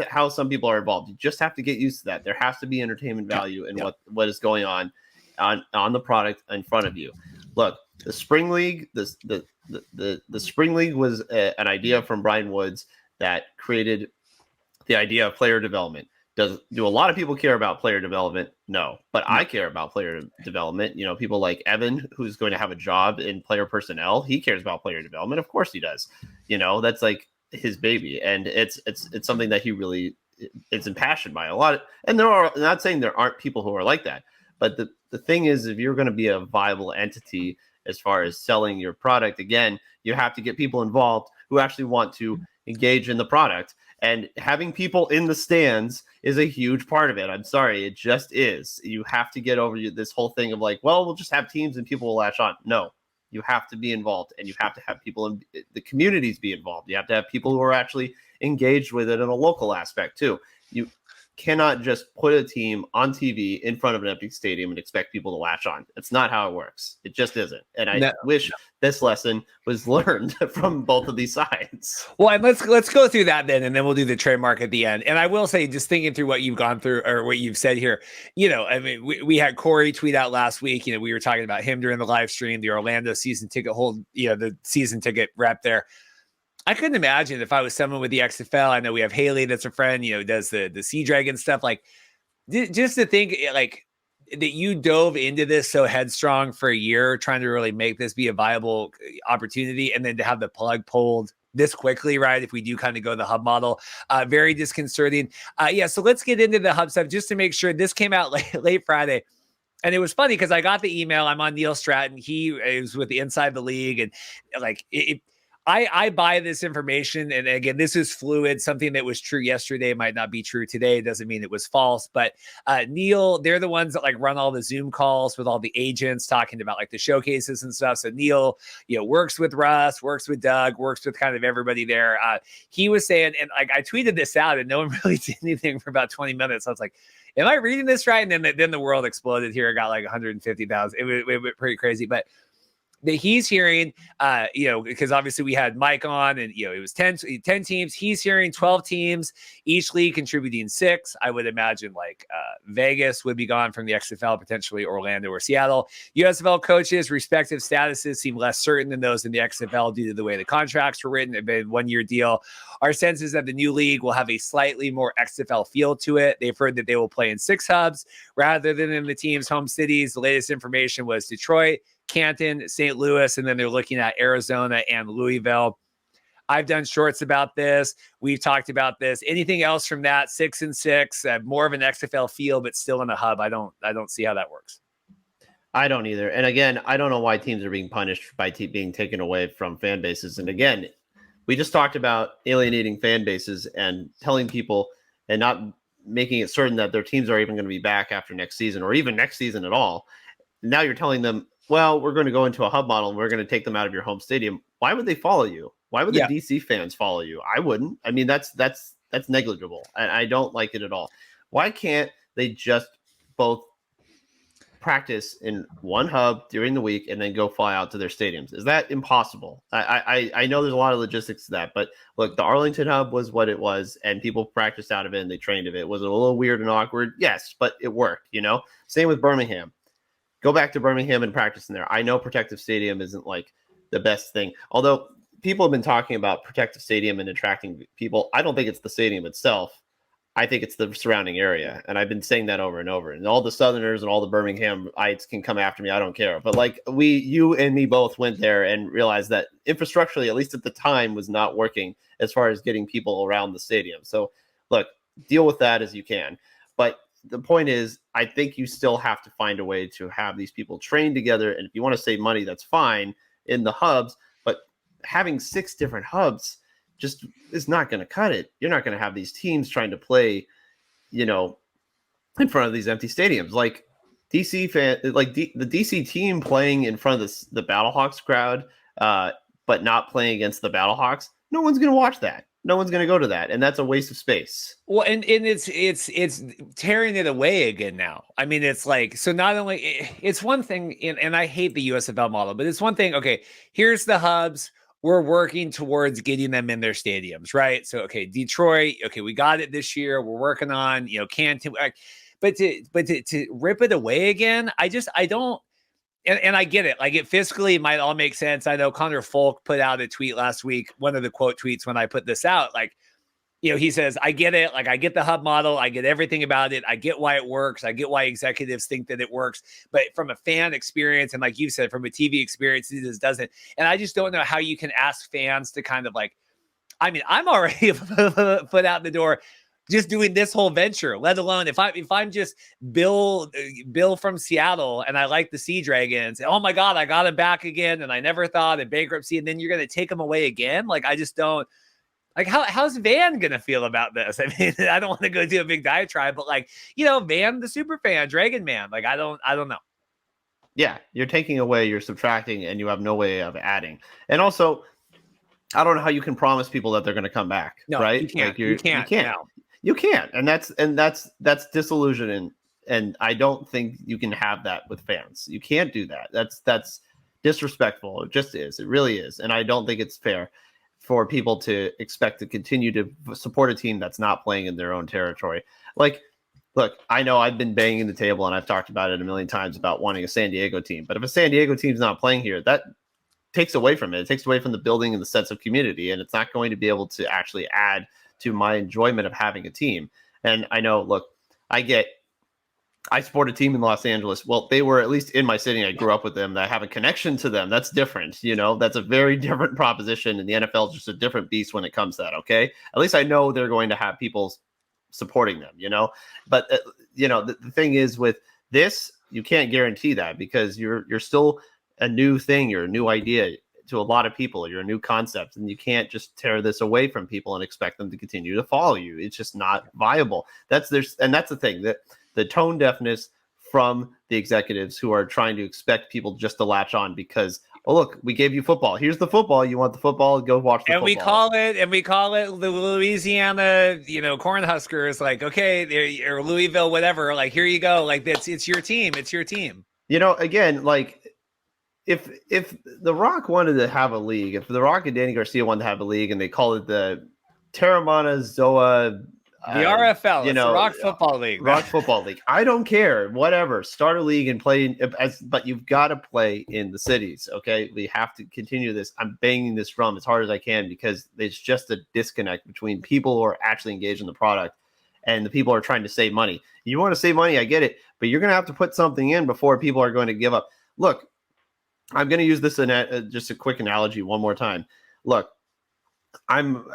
how some people are involved. You just have to get used to that. There has to be entertainment value in what is going on the product in front of you. Look, the spring league, the spring league was an idea from Brian Woods that created the idea of player development. Do a lot of people care about player development? No, but I care about player development. People like Evan, who's going to have a job in player personnel, he cares about player development. Of course he does. That's like his baby, and it's something that he really is impassioned by a lot. And I'm not saying there aren't people who are like that, but the thing is, if you're going to be a viable entity as far as selling your product, again, you have to get people involved who actually want to engage in the product. And having people in the stands is a huge part of it. I'm sorry, it just is. You have to get over this whole thing of like, well, we'll just have teams and people will latch on. No, you have to be involved, and you have to have people in the communities be involved. You have to have people who are actually engaged with it in a local aspect too. You cannot just put a team on TV in front of an empty stadium and expect people to latch on. It's not how it works. It just isn't. And I wish this lesson was learned from both of these sides. Well, and let's go through that then, and then we'll do the trademark at the end. And I will say, just thinking through what you've gone through or what you've said here, I mean, we had Corey tweet out last week, we were talking about him during the live stream, the Orlando season ticket the season ticket rep there. I couldn't imagine if I was someone with the XFL. I know we have Haley that's a friend, does the Sea Dragon stuff. Like, just to think like that you dove into this so headstrong for a year, trying to really make this be a viable opportunity, and then to have the plug pulled this quickly, right? If we do kind of go the hub model, very disconcerting. So let's get into the hub stuff just to make sure. This came out late Friday. And it was funny because I got the email. I'm on Neil Stratton. He was with the Inside the League, and like I buy this information, and again, this is fluid. Something that was true yesterday might not be true today. It doesn't mean it was false. But Neil, they're the ones that like run all the Zoom calls with all the agents talking about like the showcases and stuff. So Neil, works with Russ, works with Doug, works with kind of everybody there. He was saying, and like I tweeted this out, and no one really did anything for about 20 minutes. I was like, am I reading this right? And then the world exploded here. It got like 150,000. It went pretty crazy, but that he's hearing, because obviously we had Mike on, and it was 10 teams. He's hearing 12 teams, each league contributing 6. I would imagine like Vegas would be gone from the XFL, potentially Orlando or Seattle. USFL coaches' respective statuses seem less certain than those in the XFL due to the way the contracts were written. It's been a 1-year deal. Our sense is that the new league will have a slightly more XFL feel to it. They've heard that they will play in 6 hubs rather than in the team's home cities. The latest information was Detroit, Canton, St. Louis, and then they're looking at Arizona and Louisville. I've done shorts about this. We've talked about this. Anything else from that? 6 and 6, more of an XFL feel, but still in a hub. I don't see how that works. I don't either. And again, I don't know why teams are being punished by being taken away from fan bases. And again, we just talked about alienating fan bases and telling people and not making it certain that their teams are even going to be back after next season or even next season at all. Now you're telling them, well, we're going to go into a hub model and we're going to take them out of your home stadium. Why would they follow you? Why would the DC fans follow you? I wouldn't. I mean, that's negligible. I don't like it at all. Why can't they just both practice in one hub during the week and then go fly out to their stadiums? Is that impossible? I know there's a lot of logistics to that, but look, the Arlington hub was what it was, and people practiced out of it and they trained of it. Was it a little weird and awkward? Yes, but it worked, you know? Same with Birmingham. Go back to Birmingham and practice in there. I know Protective Stadium isn't like the best thing, although people have been talking about Protective Stadium and attracting people. I don't think it's the stadium itself. I think it's the surrounding area. And I've been saying that over and over. And all the Southerners and all the Birminghamites can come after me. I don't care. But like you and me both went there and realized that infrastructurally, at least at the time, was not working as far as getting people around the stadium. So look, deal with that as you can. But the point is, I think you still have to find a way to have these people train together. And if you want to save money, that's fine in the hubs. But having 6 different hubs just is not going to cut it. You're not going to have these teams trying to play, you know, in front of these empty stadiums. Like DC the DC team playing in front of the Battlehawks crowd, but not playing against the Battlehawks. No one's going to watch that. No one's going to go to that, and that's a waste of space. Well, and it's tearing it away again now. I mean, it's like, so not only it's one thing, and I hate the USFL model, but it's one thing. Okay, here's the hubs. We're working towards getting them in their stadiums, right? So, okay, Detroit, okay, we got it this year. We're working on, you know, Canton, but to rip it away again, I don't. And I get it. Like, it fiscally might all make sense. I know Connor Folk put out a tweet last week, one of the quote tweets when I put this out, like, you know, he says, I get it. Like, I get the hub model. I get everything about it. I get why it works. I get why executives think that it works. But from a fan experience, and like you said, from a TV experience, it just doesn't. And I just don't know how you can ask fans to kind of like, I mean, I'm already put out the door just doing this whole venture, let alone if I'm just Bill from Seattle and I like the Sea Dragons. Oh my God, I got him back again. And I never thought in bankruptcy. And then you're going to take him away again. Like, I just don't. Like, how's Van going to feel about this? I mean, I don't want to go do a big diatribe, but like, you know, Van, the super fan, Dragon Man, like, I don't know. Yeah, you're taking away, you're subtracting, and you have no way of adding. And also, I don't know how you can promise people that they're going to come back, no, right? You can't. Like, you can't. No. You can't. And that's disillusion. And I don't think you can have that with fans. You can't do that. That's disrespectful. It just is. It really is. And I don't think it's fair for people to expect to continue to support a team that's not playing in their own territory. Like, look, I know I've been banging the table and I've talked about it a million times about wanting a San Diego team, but if a San Diego team's not playing here, that takes away from it. It takes away from the building and the sense of community, and it's not going to be able to actually add to my enjoyment of having a team. And I know, look, I support a team in Los Angeles. Well, they were at least in my city. I grew up with them. I have a connection to them. That's different. You know, that's a very different proposition. And the NFL is just a different beast when it comes to that. Okay. At least I know they're going to have people supporting them, you know, but you know, the thing is with this, you can't guarantee that because you're still a new thing. You're a new idea to a lot of people. You're a new concept, and you can't just tear this away from people and expect them to continue to follow you. It's just not viable. That's the thing, that the tone deafness from the executives who are trying to expect people just to latch on because, oh, look, we gave you football. Here's the football. You want the football? Go watch the football. We call it the Louisiana, you know, Cornhuskers. Like, okay, or Louisville, whatever. Like, here you go. Like, it's your team. It's your team. You know, again, like, if The Rock wanted to have a league, if The Rock and Dany Garcia wanted to have a league, and they call it the Terramana Zoa. The RFL, you know, the Rock Football League. Rock Football League. I don't care. Whatever. Start a league and play, but you've got to play in the cities. Okay, we have to continue this. I'm banging this drum as hard as I can because there's just a disconnect between people who are actually engaged in the product and the people who are trying to save money. You want to save money, I get it, but you're going to have to put something in before people are going to give up. Look, I'm going to use this just a quick analogy one more time. Look, I'm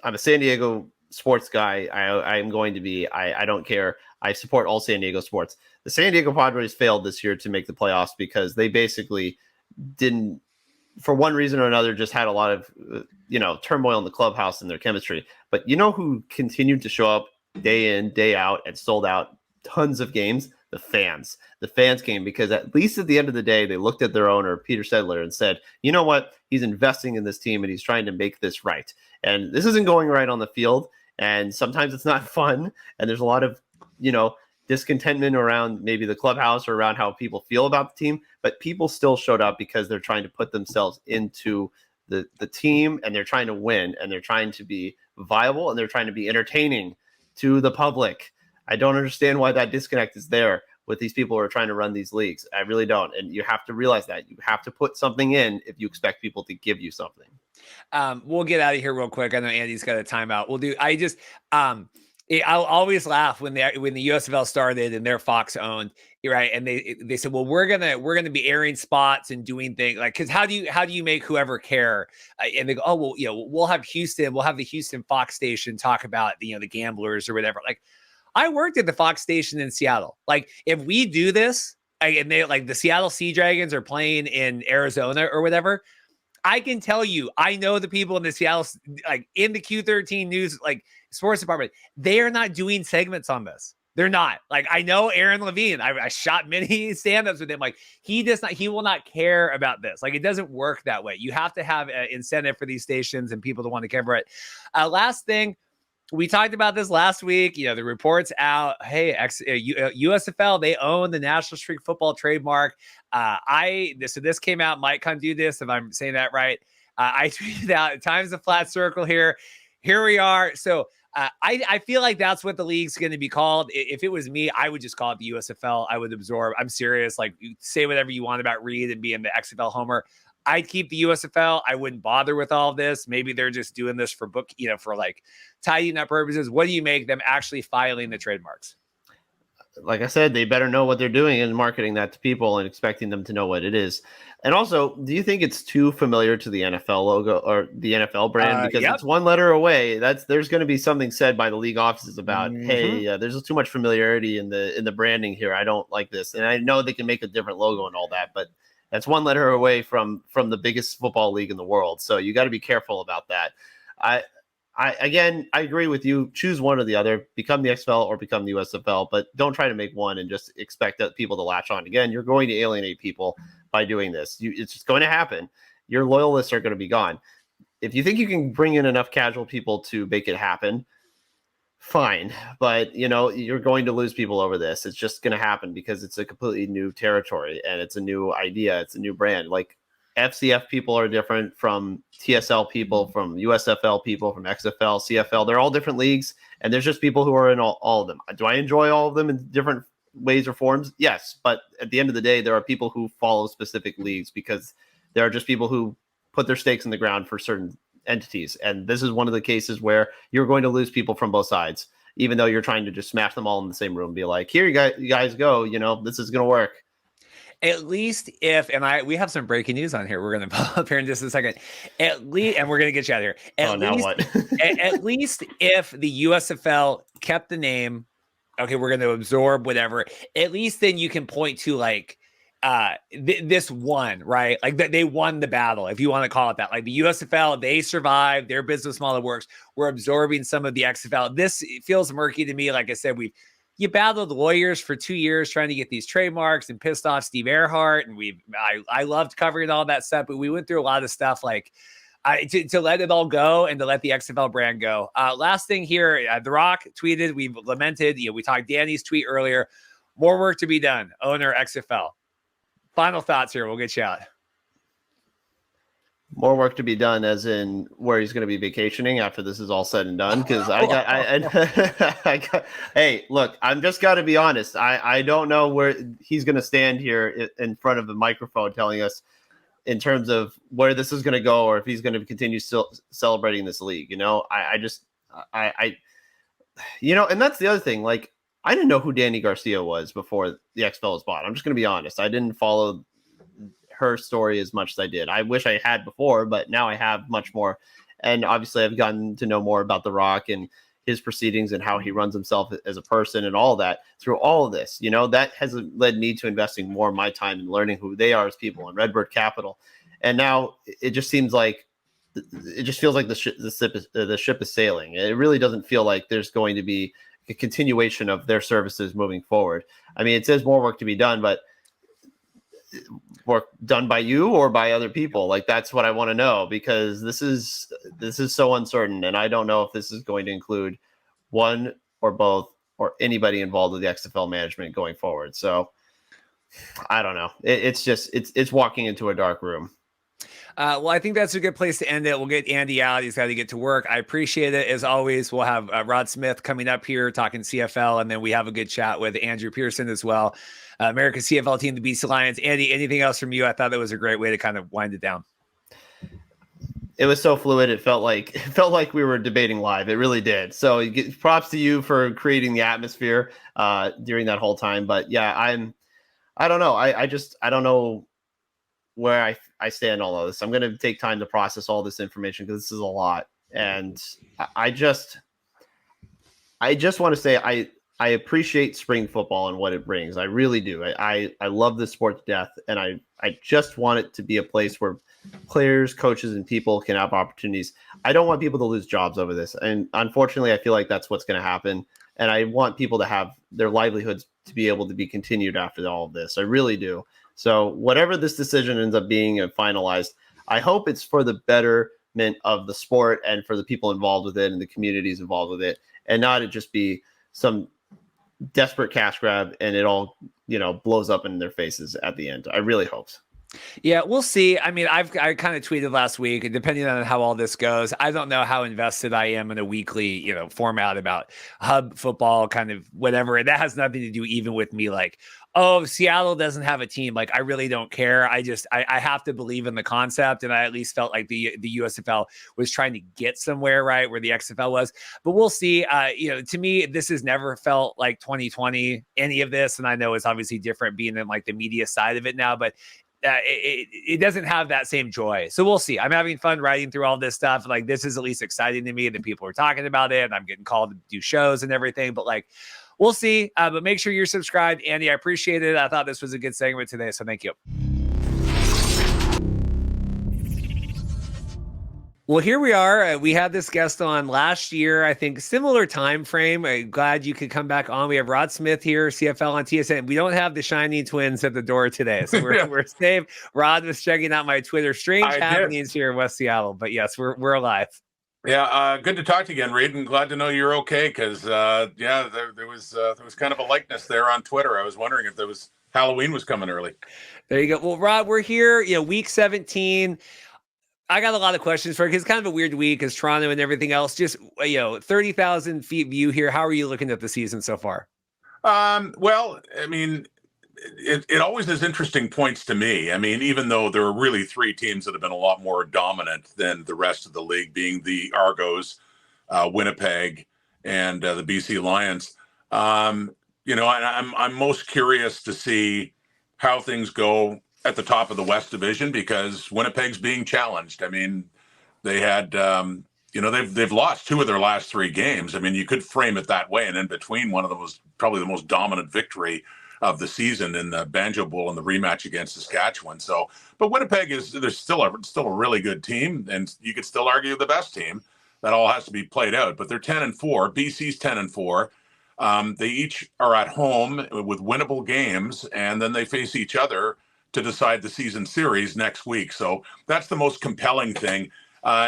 a San Diego sports guy I am going to be. I don't care. I support all San Diego sports. The San Diego Padres failed this year to make the playoffs because they basically didn't, for one reason or another, just had a lot of turmoil in the clubhouse and their chemistry. But you know who continued to show up day in, day out, and sold out tons of games? The fans. The fans came because at least at the end of the day, they looked at their owner, Peter Sedler, and said, you know what? He's investing in this team and he's trying to make this right. And this isn't going right on the field. And sometimes it's not fun. And there's a lot of, discontentment around maybe the clubhouse or around how people feel about the team. But people still showed up because they're trying to put themselves into the team, and they're trying to win, and they're trying to be viable, and they're trying to be entertaining to the public. I don't understand why that disconnect is there with these people who are trying to run these leagues. I really don't. And you have to realize that you have to put something in if you expect people to give you something. We'll get out of here real quick. I know Andy's got a timeout. I'll always laugh when the USFL started and they're Fox owned, right? And they said, well, we're gonna be airing spots and doing things like, because how do you make whoever care? And they go, oh well, we'll have the Houston Fox station talk about the gamblers or whatever. Like, I worked at the Fox station in Seattle. Like, if we do this, and they like the Seattle Sea Dragons are playing in Arizona or whatever, I can tell you, I know the people in the Seattle, like in the Q13 news, like sports department, they are not doing segments on this. They're not. Like, I know Aaron Levine. I shot many stand-ups with him. Like, he will not care about this. Like, it doesn't work that way. You have to have an incentive for these stations and people to want to cover it. Last thing, we talked about this last week. The report's out. Hey, USFL, they own the National Street Football trademark. So this came out. Mike can do this if I'm saying that right. I tweeted out, time's a flat circle here. Here we are. So I feel like that's what the league's going to be called. If it was me, I would just call it the USFL. I would absorb. I'm serious. Like, you say whatever you want about Reed and being the XFL homer. I'd keep the USFL. I wouldn't bother with all this. Maybe they're just doing this for for like tidying up purposes. What do you make them actually filing the trademarks? Like I said, they better know what they're doing and marketing that to people and expecting them to know what it is. And also, do you think it's too familiar to the NFL logo or the NFL brand? Because it's one letter away. There's going to be something said by the league offices about, hey, there's too much familiarity in the branding here. I don't like this. And I know they can make a different logo and all that, but that's one letter away from the biggest football league in the world. So you got to be careful about that. I agree with you. Choose one or the other. Become the XFL or become the USFL, but don't try to make one and just expect that people to latch on. Again, you're going to alienate people by doing this. It's just going to happen. Your loyalists are going to be gone. If you think you can bring in enough casual people to make it happen, fine. But, you're going to lose people over this. It's just going to happen because it's a completely new territory and it's a new idea. It's a new brand. Like, FCF people are different from TSL people, from USFL people, from XFL, CFL. They're all different leagues, and there's just people who are in all of them. Do I enjoy all of them in different ways or forms? Yes, but at the end of the day, there are people who follow specific leagues because there are just people who put their stakes in the ground for certain entities, and this is one of the cases where you're going to lose people from both sides, even though you're trying to just smash them all in the same room and be like, here, you guys go, this is going to work. At least if, we have some breaking news on here. We're going to pull up here in just a second. At least, and we're going to get you out of here. At least if the USFL kept the name, okay, we're going to absorb whatever. At least then you can point to like this one, right? Like they won the battle, if you want to call it that. Like the USFL, they survived. Their business model works. We're absorbing some of the XFL. This feels murky to me. Like I said, you battled lawyers for 2 years trying to get these trademarks and pissed off Steve Earhart. And I loved covering all that stuff, but we went through a lot of stuff like to let it all go and to let the XFL brand go. Last thing here, The Rock tweeted, we've lamented, we talked Dany's tweet earlier, more work to be done, owner XFL. Final thoughts here. We'll get you out. More work to be done, as in where he's going to be vacationing after this is all said and done. Because hey, look, I'm just got to be honest. I don't know where he's going to stand here in front of the microphone telling us in terms of where this is going to go, or if he's going to continue still celebrating this league. And that's the other thing. Like, I didn't know who Dany Garcia was before the XFL was bought. I'm just going to be honest. I didn't follow her story as much as I did. I wish I had before, but now I have much more. And obviously I've gotten to know more about The Rock, and his proceedings and how he runs himself as a person and all that through all of this. That has led me to investing more of my time in learning who they are as people and Redbird Capital. And now it just seems like it just feels like the ship is sailing. It really doesn't feel like there's going to be a continuation of their services moving forward. I mean, it says more work to be done, but work done by you or by other people? Like, that's what I want to know, because this is so uncertain, and I don't know if this is going to include one or both or anybody involved with the XFL management going forward. So I don't know. It's walking into a dark room. Well, I think that's a good place to end it. We'll get Andy out. He's got to get to work. I appreciate it. As always, we'll have Rod Smith coming up here talking CFL, and then we have a good chat with Andrew Peirson as well. America's CFL team, the BC Lions. Andy, anything else from you? I thought that was a great way to kind of wind it down. It was so fluid. It felt like we were debating live. It really did. So props to you for creating the atmosphere during that whole time. But yeah, I don't know. I don't know where I stand on all this. I'm going to take time to process all this information because this is a lot. And I just want to say I appreciate spring football and what it brings. I really do. I love this sport to death. And I just want it to be a place where players, coaches, and people can have opportunities. I don't want people to lose jobs over this. And unfortunately, I feel like that's what's going to happen. And I want people to have their livelihoods to be able to be continued after all of this. I really do. So whatever this decision ends up being finalized, I hope it's for the betterment of the sport and for the people involved with it and the communities involved with it, and not it just be some desperate cash grab and it all, blows up in their faces at the end. I really hope so. Yeah, we'll see. I mean, I kind of tweeted last week, depending on how all this goes, I don't know how invested I am in a weekly, format about hub football, kind of whatever. And that has nothing to do even with me like, oh, Seattle doesn't have a team. Like, I really don't care. I have to believe in the concept. And I at least felt like the USFL was trying to get somewhere, right, where the XFL was. But we'll see. To me, this has never felt like 2020, any of this. And I know it's obviously different being in like the media side of it now, but it doesn't have that same joy. So we'll see. I'm having fun writing through all this stuff. Like, this is at least exciting to me that people are talking about it and I'm getting called to do shows and everything, but like, we'll see. But make sure you're subscribed. Andy, I appreciate it. I thought this was a good segment today. So thank you. Well, here we are. We had this guest on last year, I think similar time frame. I'm glad you could come back on. We have Rod Smith here, CFL on TSN. We don't have the shiny twins at the door today, so we're safe. Rod was checking out my Twitter. Strange happenings here in West Seattle, but yes, we're alive. Yeah, good to talk to you again, Reed, and glad to know you're okay. Because there was kind of a likeness there on Twitter. I was wondering if there was Halloween was coming early. There you go. Well, Rod, we're here. Week 17. I got a lot of questions for it because it's kind of a weird week as Toronto and everything else. Just 30,000 feet view here. How are you looking at the season so far? Well, I mean, it always is interesting points to me. I mean, even though there are really three teams that have been a lot more dominant than the rest of the league, being the Argos, Winnipeg, and the BC Lions. I'm most curious to see how things go at the top of the West Division because Winnipeg's being challenged. I mean, they had, they've lost two of their last three games. I mean, you could frame it that way. And in between, one of them was probably the most dominant victory of the season in the Banjo Bowl and the rematch against Saskatchewan. So, but Winnipeg there's still a really good team, and you could still argue the best team. That all has to be played out. But they're 10-4. BC's 10-4. They each are at home with winnable games, and then they face each other to decide the season series next week. So that's the most compelling thing.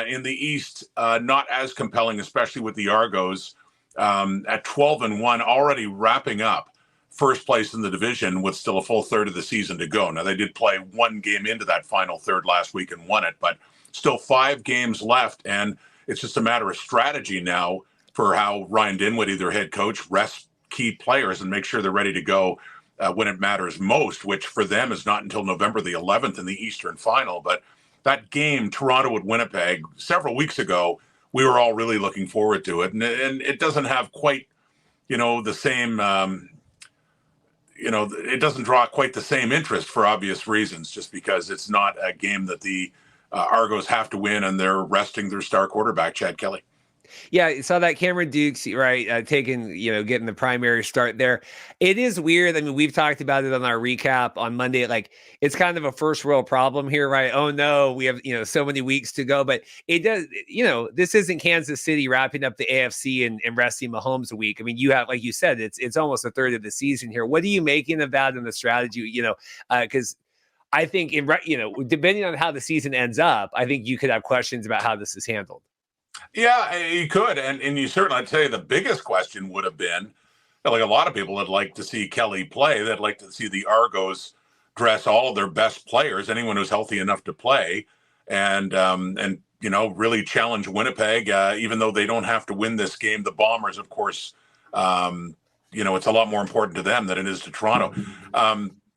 In the East, not as compelling, especially with the Argos at 12-1, already wrapping up first place in the division with still a full third of the season to go. Now, they did play one game into that final third last week and won it, but still 5 games left. And it's just a matter of strategy now for how Ryan Dinwiddie, their head coach, rests key players and make sure they're ready to go when it matters most, which for them is not until November the 11th in the Eastern Final. But that game, Toronto at Winnipeg, several weeks ago, we were all really looking forward to it. And it doesn't have quite, the same, it doesn't draw quite the same interest for obvious reasons, just because it's not a game that the Argos have to win and they're resting their star quarterback, Chad Kelly. Yeah, you saw that Cameron Dukes, right, getting the primary start there. It is weird. I mean, we've talked about it on our recap on Monday. Like, it's kind of a first world problem here, right? Oh no, we have, so many weeks to go. But it does, this isn't Kansas City wrapping up the AFC and resting Mahomes a week. I mean, you have, like you said, it's almost a third of the season here. What are you making of that and the strategy? Because I think depending on how the season ends up, I think you could have questions about how this is handled. Yeah, you could. And you certainly, I'd say the biggest question would have been, like a lot of people would like to see Kelly play. They'd like to see the Argos dress all of their best players, anyone who's healthy enough to play, and really challenge Winnipeg, even though they don't have to win this game. The Bombers, of course, it's a lot more important to them than it is to Toronto.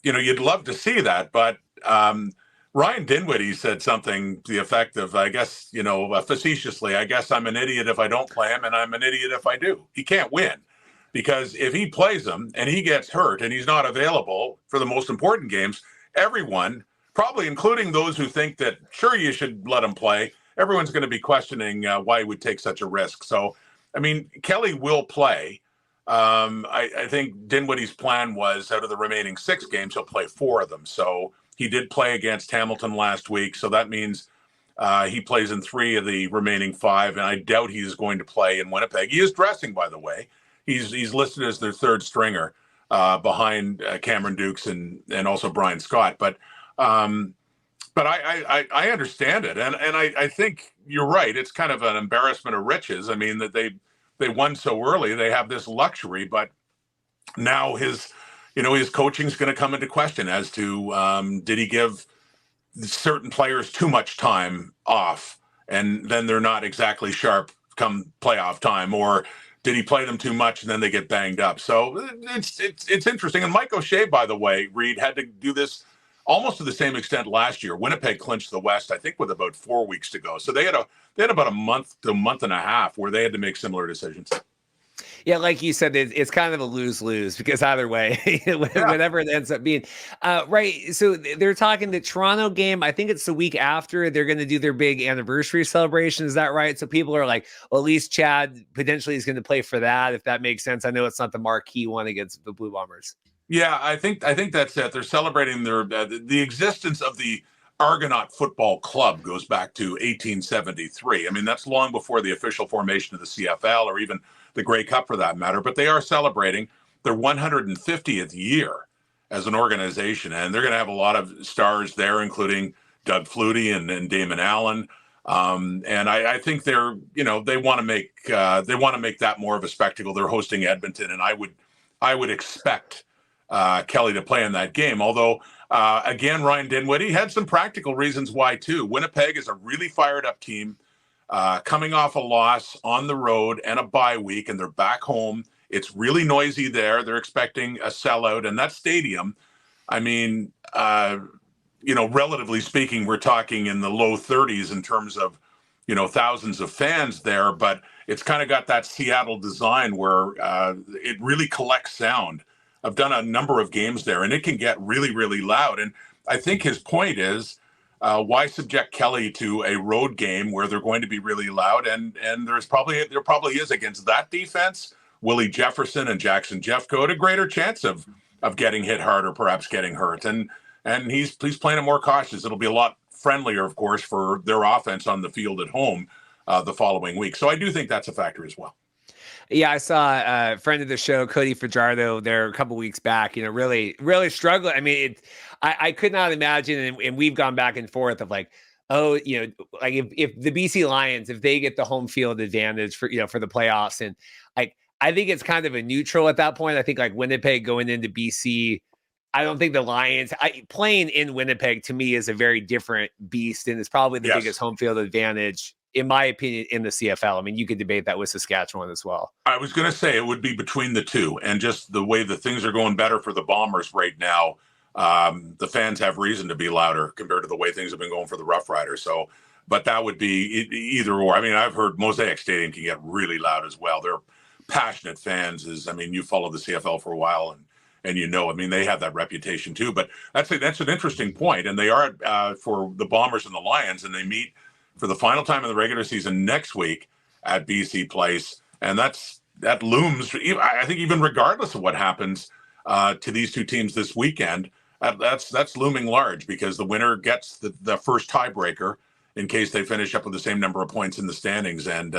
You'd love to see that, but Ryan Dinwiddie said something to the effect of, I guess, facetiously, I guess I'm an idiot if I don't play him, and I'm an idiot if I do. He can't win, because if he plays him and he gets hurt and he's not available for the most important games, everyone, probably including those who think that, sure, you should let him play, everyone's going to be questioning why he would take such a risk. So, I mean, Kelly will play. I think Dinwiddie's plan was, out of the remaining 6 games, he'll play 4 of them. So he did play against Hamilton last week. So that means he plays in 3 of the remaining 5. And I doubt he's going to play in Winnipeg. He is dressing, by the way. He's listed as their 3rd stringer behind Cameron Dukes and also Brian Scott. But I understand it. And I think you're right. It's kind of an embarrassment of riches. I mean, that they won so early, they have this luxury, but now his coaching is going to come into question as to did he give certain players too much time off, and then they're not exactly sharp come playoff time, or did he play them too much and then they get banged up? So it's interesting. And Mike O'Shea, by the way, Reed, had to do this almost to the same extent last year. Winnipeg clinched the West, I think, with about 4 weeks to go. So they had about a month to a month and a half where they had to make similar decisions. Yeah, like you said, it's kind of a lose-lose, because either way, whatever it ends up being. Right, so they're talking the Toronto game. I think it's the week after they're going to do their big anniversary celebration. Is that right? So people are like, well, at least Chad potentially is going to play for that, if that makes sense. I know it's not the marquee one against the Blue Bombers. Yeah, I think that's it. They're celebrating their the existence of the Argonaut Football Club goes back to 1873. I mean, that's long before the official formation of the CFL, or even the Grey Cup for that matter. But they are celebrating their 150th year as an organization, and they're going to have a lot of stars there, including Doug Flutie and Damon Allen. And I think they want to make that more of a spectacle. They're hosting Edmonton, and I would expect Kelly to play in that game. Although, again, Ryan Dinwiddie had some practical reasons why too. Winnipeg is a really fired up team, coming off a loss on the road and a bye week, and they're back home. It's really noisy there. They're expecting a sellout, and that stadium, I mean, relatively speaking, we're talking in the low 30s in terms of, thousands of fans there, but it's kind of got that Seattle design where it really collects sound. I've done a number of games there, and it can get really, really loud. And I think his point is, why subject Kelly to a road game where they're going to be really loud? And there probably is, against that defense, Willie Jefferson and Jackson Jeffcoat, a greater chance of getting hit hard or perhaps getting hurt. And he's playing it more cautious. It'll be a lot friendlier, of course, for their offense on the field at home the following week. So I do think that's a factor as well. Yeah, I saw a friend of the show, Cody Fajardo, there a couple weeks back, really, really struggling. I mean, I could not imagine, and we've gone back and forth of like, like if the BC Lions, if they get the home field advantage for the playoffs, and like, I think it's kind of a neutral at that point. I think like Winnipeg going into BC, I don't think the Lions playing in Winnipeg to me is a very different beast, and it's probably the biggest home field advantage, in my opinion, in the CFL. I mean, you could debate that with Saskatchewan as well. I was going to say it would be between the two, and just the way that things are going better for the Bombers right now, the fans have reason to be louder compared to the way things have been going for the Rough Riders. So, but that would be either or. I mean, I've heard Mosaic Stadium can get really loud as well. They're passionate fans. You follow the CFL for a while, and I mean, they have that reputation too. But that's an interesting point, and they are for the Bombers and the Lions, and they meet for the final time in the regular season next week at BC Place, and that looms. I think even regardless of what happens to these two teams this weekend, that's looming large, because the winner gets the first tiebreaker in case they finish up with the same number of points in the standings. And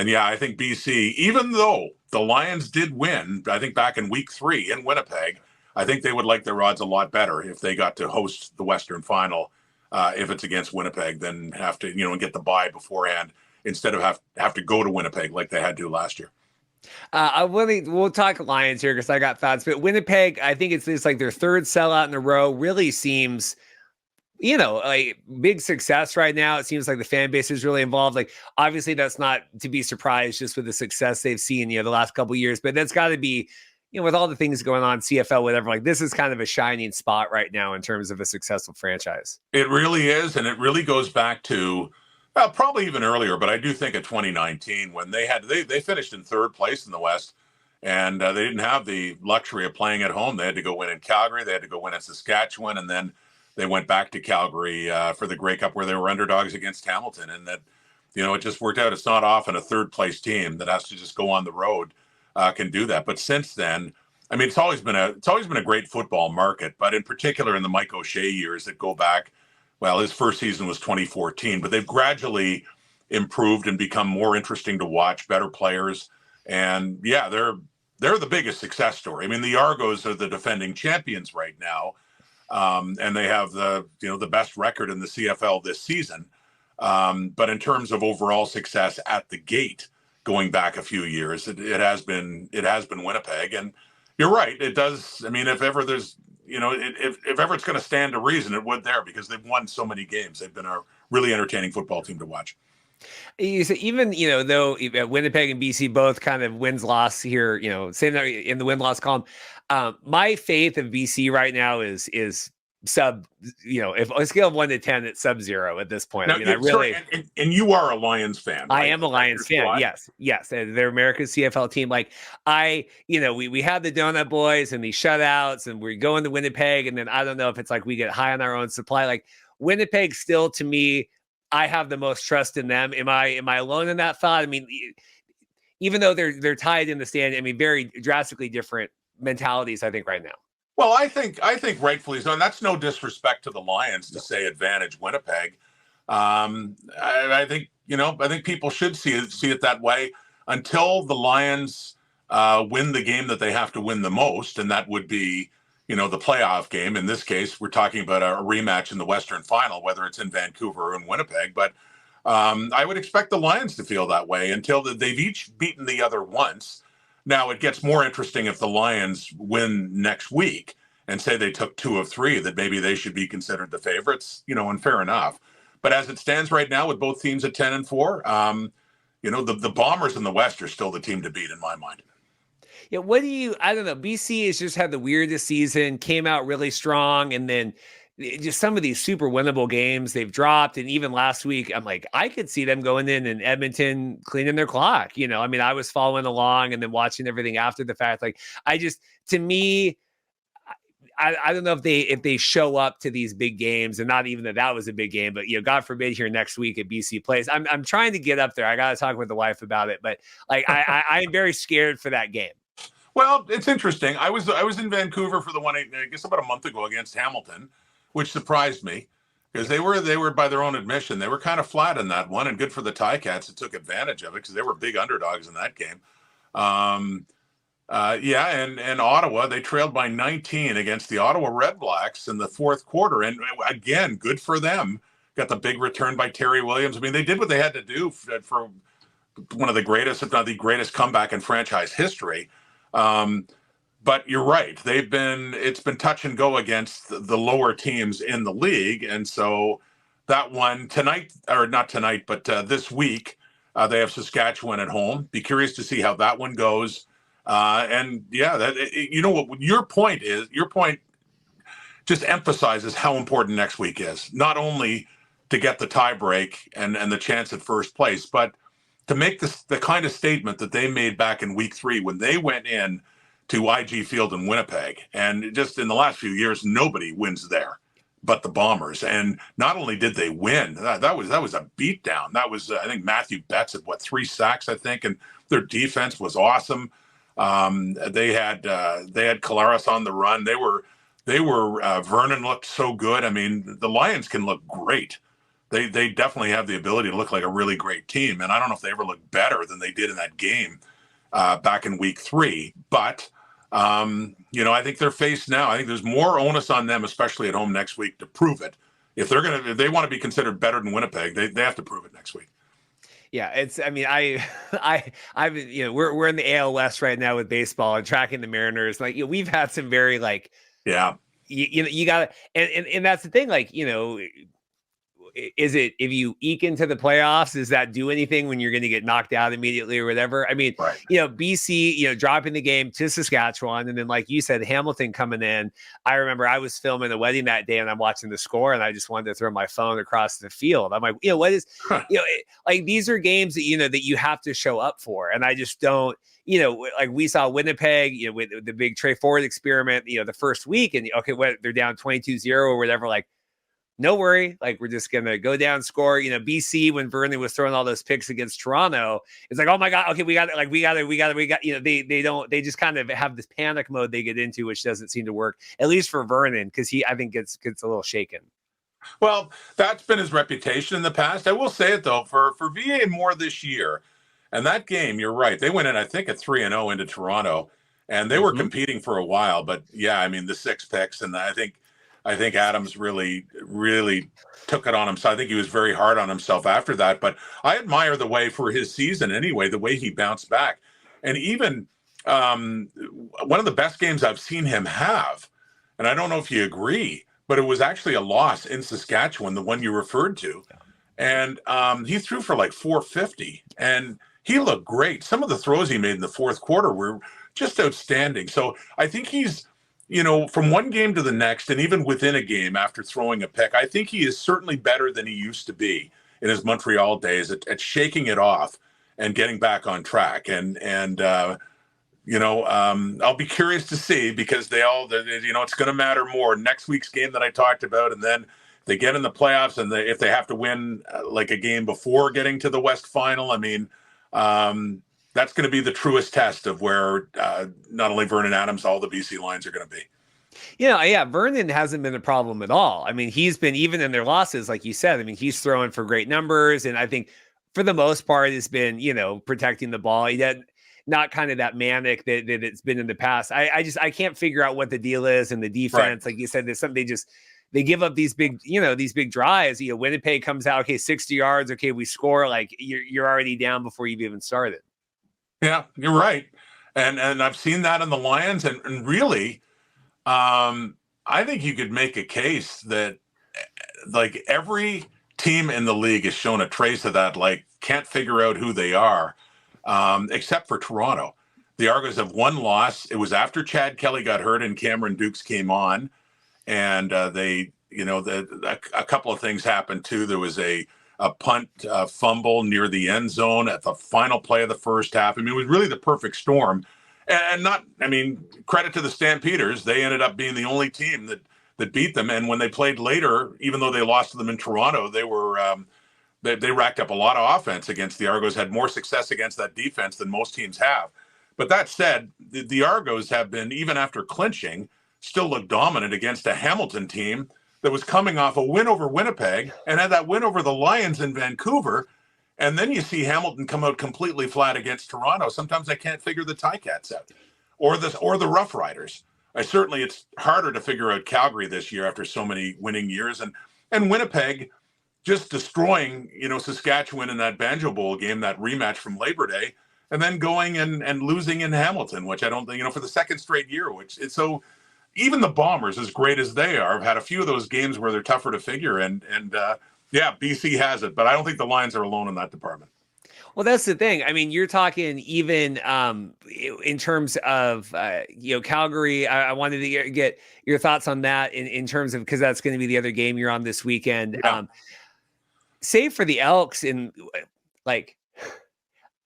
yeah, I think BC, even though the Lions did win, I think back in week 3 in Winnipeg, I think they would like their odds a lot better if they got to host the Western Final, if it's against Winnipeg, than have to, and get the bye beforehand instead of have to go to Winnipeg like they had to last year. We'll talk Lions here because I got thoughts, but Winnipeg, I think it's like their third sellout in a row. Really seems, like big success right now. It seems like the fan base is really involved. Like, obviously that's not to be surprised just with the success they've seen, the last couple of years, but that's got to be, with all the things going on, CFL, whatever, like this is kind of a shining spot right now in terms of a successful franchise. It really is. And it really goes back to probably even earlier, but I do think of 2019 when they finished in third place in the West, and they didn't have the luxury of playing at home. They had to go win in Calgary. They had to go win in Saskatchewan. And then they went back to Calgary for the Grey Cup, where they were underdogs against Hamilton. And that, it just worked out. It's not often a third place team that has to just go on the road can do that. But since then, I mean, it's always been a great football market, but in particular in the Mike O'Shea years that go back, well, his first season was 2014, but they've gradually improved and become more interesting to watch, better players. And yeah, they're the biggest success story. I mean, the Argos are the defending champions right now. And they have the best record in the CFL this season. But in terms of overall success at the gate, going back a few years, it has been Winnipeg. And you're right. It does. I mean, if ever there's, if ever it's going to stand to reason, it would there, because they've won so many games. They've been a really entertaining football team to watch. So even, though Winnipeg and BC both kind of wins-loss here, same in the win-loss column, my faith of BC right now is sub, if on a scale of 1 to 10, it's sub-0 at this point. Now, I really, and you are a Lions fan. Right? I am a Lions fan. Yes. And they're America's CFL team. Like we had the Donut Boys and these shutouts, and we're going to Winnipeg. And then I don't know if it's like we get high on our own supply. Like Winnipeg still, to me, I have the most trust in them. Am I alone in that thought? I mean, even though they're tied in the stand, I mean, very drastically different mentalities, I think, right now. Well, I think rightfully so, and that's no disrespect to the Lions to say advantage Winnipeg. I think people should see it that way until the Lions win the game that they have to win the most, and that would be, the playoff game. In this case, we're talking about a rematch in the Western Final, whether it's in Vancouver or in Winnipeg. But I would expect the Lions to feel that way until they've each beaten the other once. Now, it gets more interesting if the Lions win next week and say they took 2 of 3, that maybe they should be considered the favorites, and fair enough. But as it stands right now, with both teams at 10-4, the Bombers in the West are still the team to beat in my mind. Yeah, I don't know. BC has just had the weirdest season, came out really strong, and then just some of these super winnable games they've dropped. And even last week, I'm like, I could see them going in and Edmonton cleaning their clock. I mean, I was following along and then watching everything after the fact. Like, to me, I don't know if they show up to these big games, and not even that was a big game, but God forbid here next week at BC Place. I'm trying to get up there. I got to talk with the wife about it, but like I'm very scared for that game. Well, it's interesting. I was in Vancouver for the one, I guess about a month ago, against Hamilton, which surprised me, because they were, by their own admission, they were kind of flat in that one, and good for the Ticats that took advantage of it, because they were big underdogs in that game. And Ottawa, they trailed by 19 against the Ottawa Red Blacks in the fourth quarter, and again, good for them. Got the big return by Terry Williams. I mean, they did what they had to do for one of the greatest, if not the greatest, comeback in franchise history. But you're right. It's been touch and go against the lower teams in the league. And so that one tonight, or not tonight, but this week, they have Saskatchewan at home. Be curious to see how that one goes. And yeah, what your point just emphasizes how important next week is, not only to get the tie break and the chance at first place, but to make the kind of statement that they made back in week 3 when they went in to IG Field in Winnipeg. And just in the last few years, nobody wins there. but the Bombers. And not only did they win, that was a beatdown. That was I think Matthew Betts had 3 sacks, I think, and their defense was awesome. They had Colares on the run. They were Vernon looked so good. I mean, the Lions can look great. They definitely have the ability to look like a really great team. And I don't know if they ever looked better than they did in that game back in week 3. But, I think they're faced now. I think there's more onus on them, especially at home next week, to prove it. If they want to be considered better than Winnipeg, they have to prove it next week. Yeah, we're in the AL West right now with baseball and tracking the Mariners. Like, we've had some very you got to, and that's the thing. Like, is it, if you eke into the playoffs, does that do anything when you're going to get knocked out immediately or whatever? I mean, right. BC, dropping the game to Saskatchewan. And then, like you said, Hamilton coming in. I remember I was filming a wedding that day and I'm watching the score and I just wanted to throw my phone across the field. I'm like, what is, like, these are games that, that you have to show up for. And I just don't, like we saw Winnipeg, with the big Trey Ford experiment, the first week, and they're down 22-0 or whatever, like, no worry, like, we're just gonna go down, score. BC, when Vernon was throwing all those picks against Toronto, it's like, oh my god, okay, we got they just kind of have this panic mode they get into, which doesn't seem to work, at least for Vernon, because I think gets a little shaken. Well, that's been his reputation in the past. I will say it though, for VA more this year, and that game, you're right, they went in, I think, at 3-0 into Toronto, and they were competing for a while. But yeah, I mean, the 6 picks, and I think Adams really, really took it on him. So I think he was very hard on himself after that. But I admire the way, for his season anyway, the way he bounced back. And even one of the best games I've seen him have, and I don't know if you agree, but it was actually a loss in Saskatchewan, the one you referred to. And he threw for like 450, and he looked great. Some of the throws he made in the fourth quarter were just outstanding. So I think he's, from one game to the next, and even within a game after throwing a pick, I think he is certainly better than he used to be in his Montreal days at shaking it off and getting back on track. And I'll be curious to see, because it's going to matter more next week's game that I talked about, and then they get in the playoffs, and if they have to win like a game before getting to the West Final, I mean, that's going to be the truest test of where not only Vernon Adams, all the BC Lions are going to be. Vernon hasn't been a problem at all. I mean, he's been, even in their losses, like you said, I mean, he's throwing for great numbers. And I think for the most part, it's been, protecting the ball. He did not kind of that manic that it's been in the past. I can't figure out what the deal is in the defense. Right. Like you said, there's something they give up these big drives. Winnipeg comes out, okay, 60 yards. Okay, we score. Like, you're already down before you've even started. Yeah, you're right. And I've seen that in the Lions. And really, I think you could make a case that, like, every team in the league has shown a trace of that, like, can't figure out who they are, except for Toronto. The Argos have one loss. It was after Chad Kelly got hurt and Cameron Dukes came on. And a couple of things happened, too. There was a punt fumble near the end zone at the final play of the first half. I mean, it was really the perfect storm. And credit to the Stampeders. They ended up being the only team that beat them. And when they played later, even though they lost to them in Toronto, they were they racked up a lot of offense against the Argos, had more success against that defense than most teams have. But that said, the Argos have been, even after clinching, still look dominant against a Hamilton team that was coming off a win over Winnipeg and had that win over the Lions in Vancouver. And then you see Hamilton come out completely flat against Toronto. Sometimes I can't figure the Ticats out or the Rough Riders. It's harder to figure out Calgary this year after so many winning years, and Winnipeg just destroying, Saskatchewan in that Banjo Bowl game, that rematch from Labor Day, and then going and losing in Hamilton, which I don't think, for the second straight year, which it's so. Even the Bombers, as great as they are, have had a few of those games where they're tougher to figure. And BC has it, but I don't think the Lions are alone in that department. Well, that's the thing. I mean, you're talking even in terms of, Calgary. I wanted to get your thoughts on that in terms of, because that's going to be the other game you're on this weekend. Yeah. Save for the Elks, in like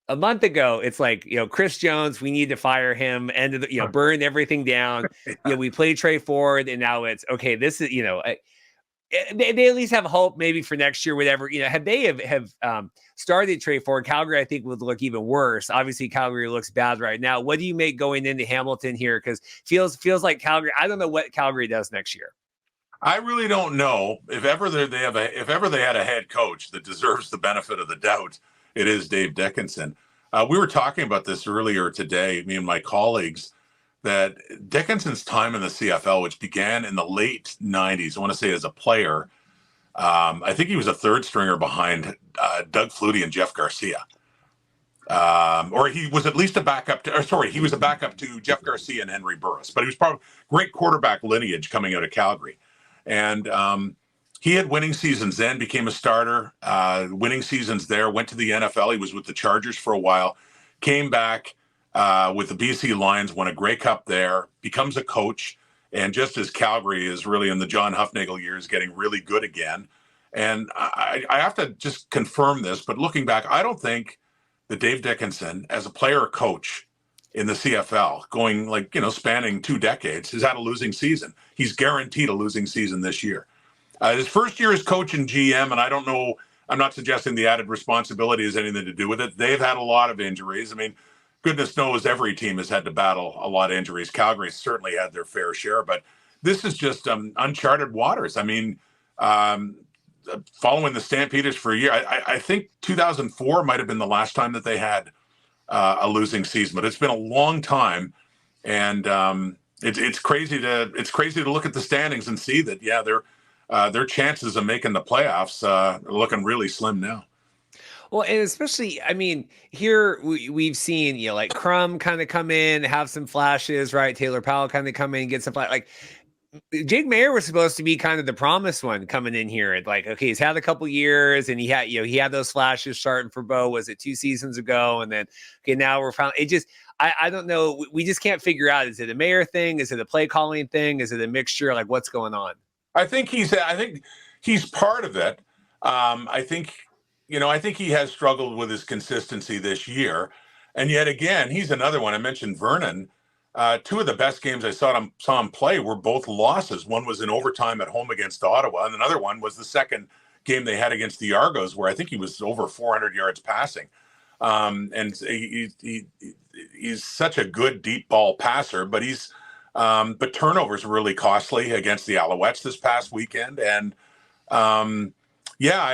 a month ago, it's like, Chris Jones, we need to fire him, burn everything down. We played Trey Ford, and now it's okay. This is, they at least have hope maybe for next year, whatever, had they have started trade forward, Calgary, I think would look even worse. Obviously Calgary looks bad right now. What do you make going into Hamilton here? Cause feels like Calgary, I don't know what Calgary does next year. I really don't know. If ever they had a head coach that deserves the benefit of the doubt, it is Dave Dickenson. We were talking about this earlier today, me and my colleagues, that Dickinson's time in the CFL, which began in the late 90s, I want to say as a player, I think he was a third stringer behind Doug Flutie and Jeff Garcia. Or he was at least a backup he was a backup to Jeff Garcia and Henry Burris, but he was probably great quarterback lineage coming out of Calgary. And he had winning seasons then, became a starter, winning seasons there, went to the NFL. He was with the Chargers for a while, came back with the BC Lions, won a Grey Cup there, becomes a coach. And just as Calgary is really in the John Huffnagel years getting really good again. And I have to just confirm this, but looking back, I don't think that Dave Dickenson, as a player or coach in the CFL, going spanning 2 decades, has had a losing season. He's guaranteed a losing season this year. His first year as coach and GM, and I don't know, I'm not suggesting the added responsibility has anything to do with it. They've had a lot of injuries. I mean, goodness knows every team has had to battle a lot of injuries. Calgary certainly had their fair share, but this is just uncharted waters. I mean, following the Stampeders for a year, I think 2004 might have been the last time that they had a losing season, but it's been a long time, and it's crazy to look at the standings and see that their chances of making the playoffs are looking really slim now. Well, and especially, I mean, here we've seen, like Crum kind of come in, have some flashes, right? Taylor Powell kind of come in, get some like Jake Mayer was supposed to be kind of the promised one coming in here. Okay, he's had a couple years, and he had those flashes starting for Bo. Was it 2 seasons ago? And then, okay, now we're found. It just, I don't know. We just can't figure out. Is it a Mayer thing? Is it a play calling thing? Is it a mixture? Like, what's going on? I think he's part of it. I think he has struggled with his consistency this year, and yet again, he's another one. I mentioned Vernon. 2 of the best games I saw him play were both losses. One was in overtime at home against Ottawa, and another one was the second game they had against the Argos, where I think he was over 400 yards passing. And he's such a good deep ball passer, but but turnovers were really costly against the Alouettes this past weekend. And I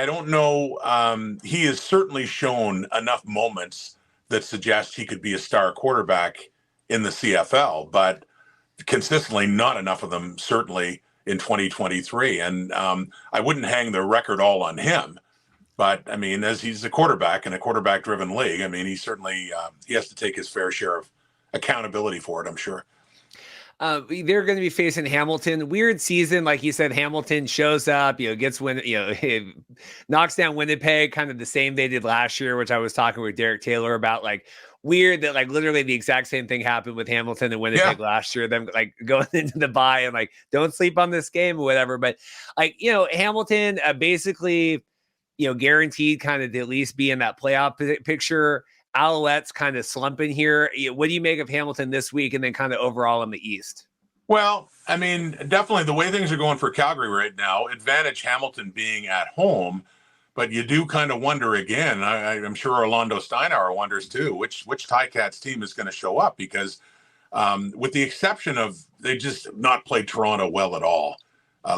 don't know. He has certainly shown enough moments that suggest he could be a star quarterback in the CFL, but consistently not enough of them, certainly in 2023. And I wouldn't hang the record all on him, but I mean, as he's a quarterback in a quarterback driven league, I mean, he certainly, he has to take his fair share of accountability for it, I'm sure. They're going to be facing Hamilton. Weird season, like you said. Hamilton shows up, gets knocks down Winnipeg, kind of the same they did last year, which I was talking with Derek Taylor about. Like, weird that literally the exact same thing happened with Hamilton and Winnipeg last year. Them going into the bye and don't sleep on this game or whatever. But Hamilton basically guaranteed kind of to at least be in that playoff picture. Alouettes kind of slumping here. What do you make of Hamilton this week and then kind of overall in the East? Well, I mean, definitely the way things are going for Calgary right now, advantage Hamilton being at home, but you do kind of wonder again, I'm sure Orlando Steinauer wonders too, which Ticats team is going to show up, because with the exception of they just not played Toronto well at all.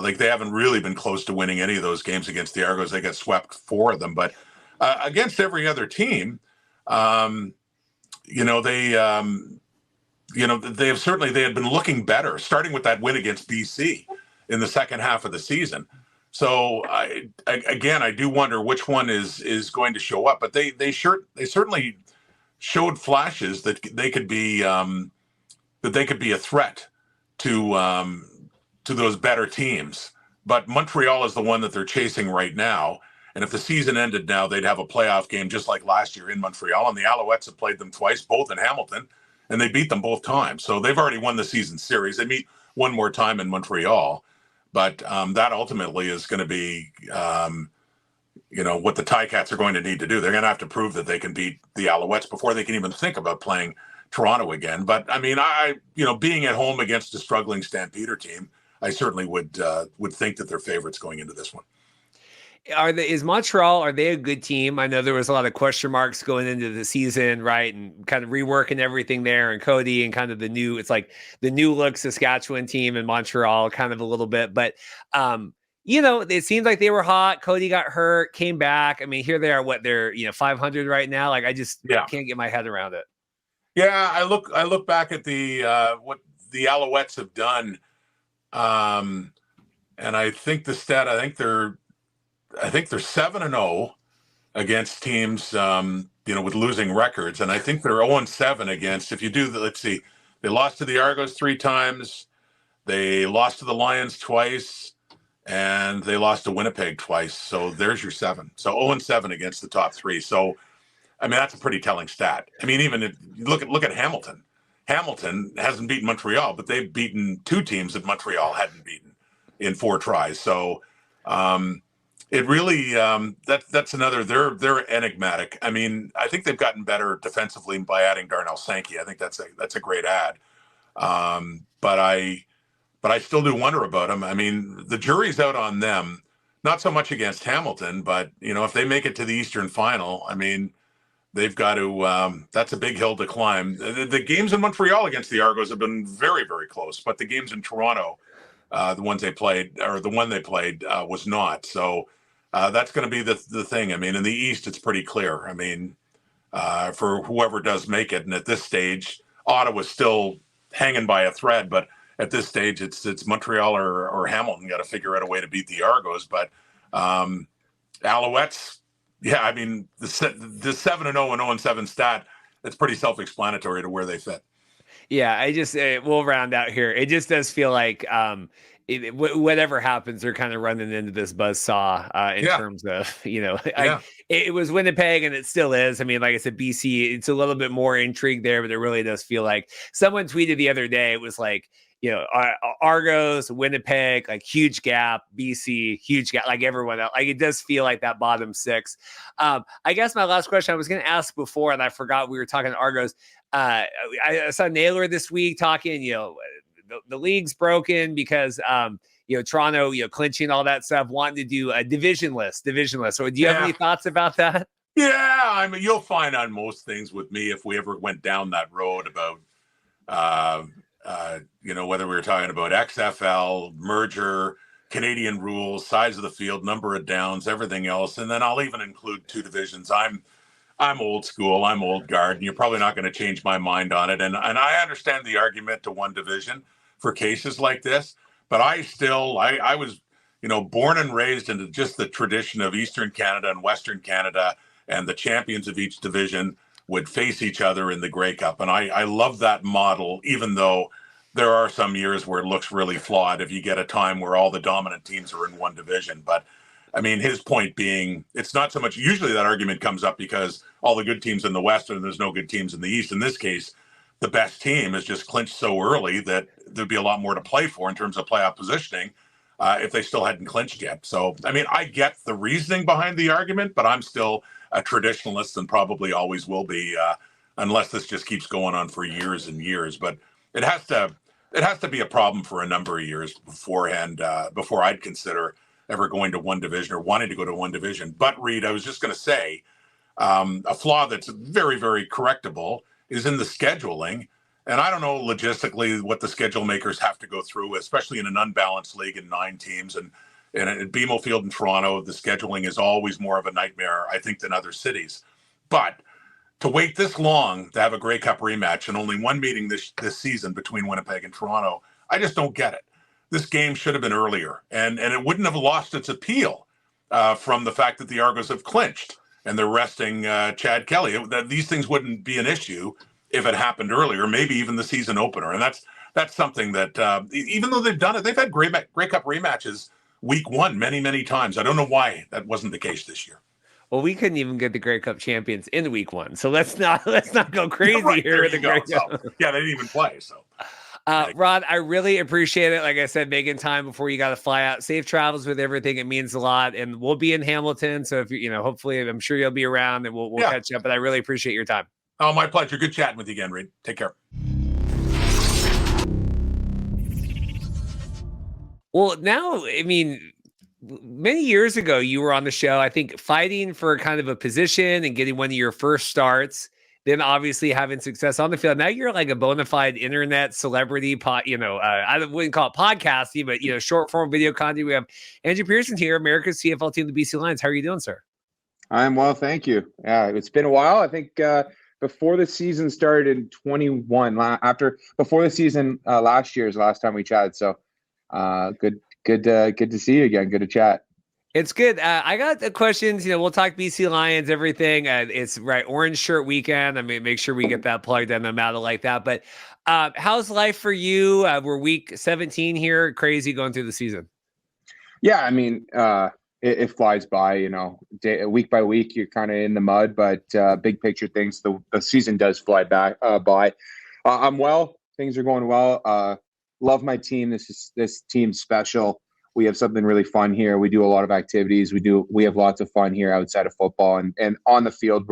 They haven't really been close to winning any of those games against the Argos. They got swept 4 of them, but against every other team, they had been looking better, starting with that win against BC in the second half of the season. So I do wonder which one is going to show up, but they certainly showed flashes that they could be a threat to those better teams. But Montreal is the one that they're chasing right now. And if the season ended now, they'd have a playoff game just like last year in Montreal. And the Alouettes have played them twice, both in Hamilton, and they beat them both times. So they've already won the season series. They meet one more time in Montreal. But that ultimately is going to be, what the Ticats are going to need to do. They're going to have to prove that they can beat the Alouettes before they can even think about playing Toronto again. But I mean, being at home against a struggling Stampeder team, I certainly would think that they're favorites going into this one. Is Montreal, are they a good team? I know there was a lot of question marks going into the season, right? And kind of reworking everything there, and Cody and kind of it's like the new look Saskatchewan team in Montreal kind of a little bit. But, it seemed like they were hot. Cody got hurt, came back. I mean, here they are, they're 500 right now. Like, I just can't get my head around it. Yeah, I look back at the what the Alouettes have done. And I think the stat, I think they're 7-0 against teams, with losing records. And I think they're 0-7 against, if you do let's see, they lost to the Argos 3 times. They lost to the Lions twice, and they lost to Winnipeg twice. So there's your 7. So 0-7 against the top 3. So, I mean, that's a pretty telling stat. I mean, even look at Hamilton. Hamilton hasn't beaten Montreal, but they've beaten 2 teams that Montreal hadn't beaten in 4 tries. So, it really that's another. They're enigmatic. I mean, I think they've gotten better defensively by adding Darnell Sankey. I think that's a great add. But I still do wonder about them. I mean, the jury's out on them. Not so much against Hamilton, but if they make it to the Eastern Final, I mean, they've got to. That's a big hill to climb. The games in Montreal against the Argos have been very, very close, but the games in Toronto, the one they played was not. So. That's going to be the thing. I mean, in the East, it's pretty clear. I mean, for whoever does make it, and at this stage, Ottawa's still hanging by a thread. But at this stage, it's Montreal or Hamilton got to figure out a way to beat the Argos. But Alouettes, yeah, I mean, the 7-0 and 0-7 stat, it's pretty self-explanatory to where they fit. Yeah, we'll round out here. It just does feel like whatever happens, they're kind of running into this buzzsaw in terms of, it was Winnipeg and it still is. I mean, like I said, BC, it's a little bit more intrigue there, but it really does feel like someone tweeted the other day. It was like, Argos, Winnipeg, like huge gap, BC, huge gap, like everyone else. Like it does feel like that bottom 6. I guess my last question I was going to ask before, and I forgot we were talking to Argos. I saw Naylor this week talking, the league's broken because, Toronto, clinching all that stuff, wanting to do a divisionless. So do you have any thoughts about that? Yeah. I mean, you'll find on most things with me, if we ever went down that road about, whether we were talking about XFL, merger, Canadian rules, size of the field, number of downs, everything else. And then I'll even include 2 divisions. I'm old school. I'm old guard, and you're probably not going to change my mind on it. And I understand the argument to 1 division for cases like this, but I was, born and raised into just the tradition of Eastern Canada and Western Canada, and the champions of each division would face each other in the Grey Cup. And I love that model, even though there are some years where it looks really flawed if you get a time where all the dominant teams are in 1 division. But I mean, his point being, it's not so much, usually that argument comes up because all the good teams in the West and there's no good teams in the East. In this case, the best team is just clinched so early that there'd be a lot more to play for in terms of playoff positioning if they still hadn't clinched yet. So, I mean, I get the reasoning behind the argument, but I'm still a traditionalist and probably always will be, unless this just keeps going on for years and years. But it has to be a problem for a number of years beforehand, before I'd consider ever going to 1 division or wanting to go to 1 division. But Reed, I was just going to say, a flaw that's very, very correctable is in the scheduling. And I don't know logistically what the schedule makers have to go through, especially in an unbalanced league in 9 teams. And at BMO Field in Toronto, the scheduling is always more of a nightmare, I think, than other cities. But to wait this long to have a Grey Cup rematch and only 1 meeting this season between Winnipeg and Toronto, I just don't get it. This game should have been earlier, and it wouldn't have lost its appeal from the fact that the Argos have clinched and they're resting Chad Kelly. These things wouldn't be an issue if it happened earlier, maybe even the season opener. And that's something that even though they've done it, they've had Grey Cup rematches week 1 many, many times. I don't know why that wasn't the case this year. Well, we couldn't even get the Grey Cup champions in week 1, so let's not go crazy right, here. They didn't even play. So. Rod, I really appreciate it. Like I said, making time before you got to fly out. Safe travels with everything. It means a lot. And we'll be in Hamilton. So if hopefully, I'm sure you'll be around and we'll catch up. But I really appreciate your time. Oh, my pleasure. Good chatting with you again, Reed. Take care. Well, now, I mean, many years ago, you were on the show, I think, fighting for kind of a position and getting one of your first starts, then obviously having success on the field. Now you're like a bona fide internet celebrity, I wouldn't call it podcasting, but, short form video content. We have Andrew Peirson here, America's CFL team, the BC Lions. How are you doing, sir? I'm well, thank you. Yeah, it's been a while. I think before the season started in 21, before the season last year is the last time we chatted. So good to see you again. Good to chat. It's good. I got the questions. We'll talk BC Lions, everything. It's right, Orange Shirt Weekend. I mean, make sure we get that plugged in. I'm out of like that. But how's life for you? We're week 17 here. Crazy going through the season. Yeah, I mean, it flies by. Week by week, you're kind of in the mud. But big picture things, the season does fly by. I'm well. Things are going well. Love my team. This team's special. We have something really fun here. We do a lot of activities. We have lots of fun here outside of football, and on the field,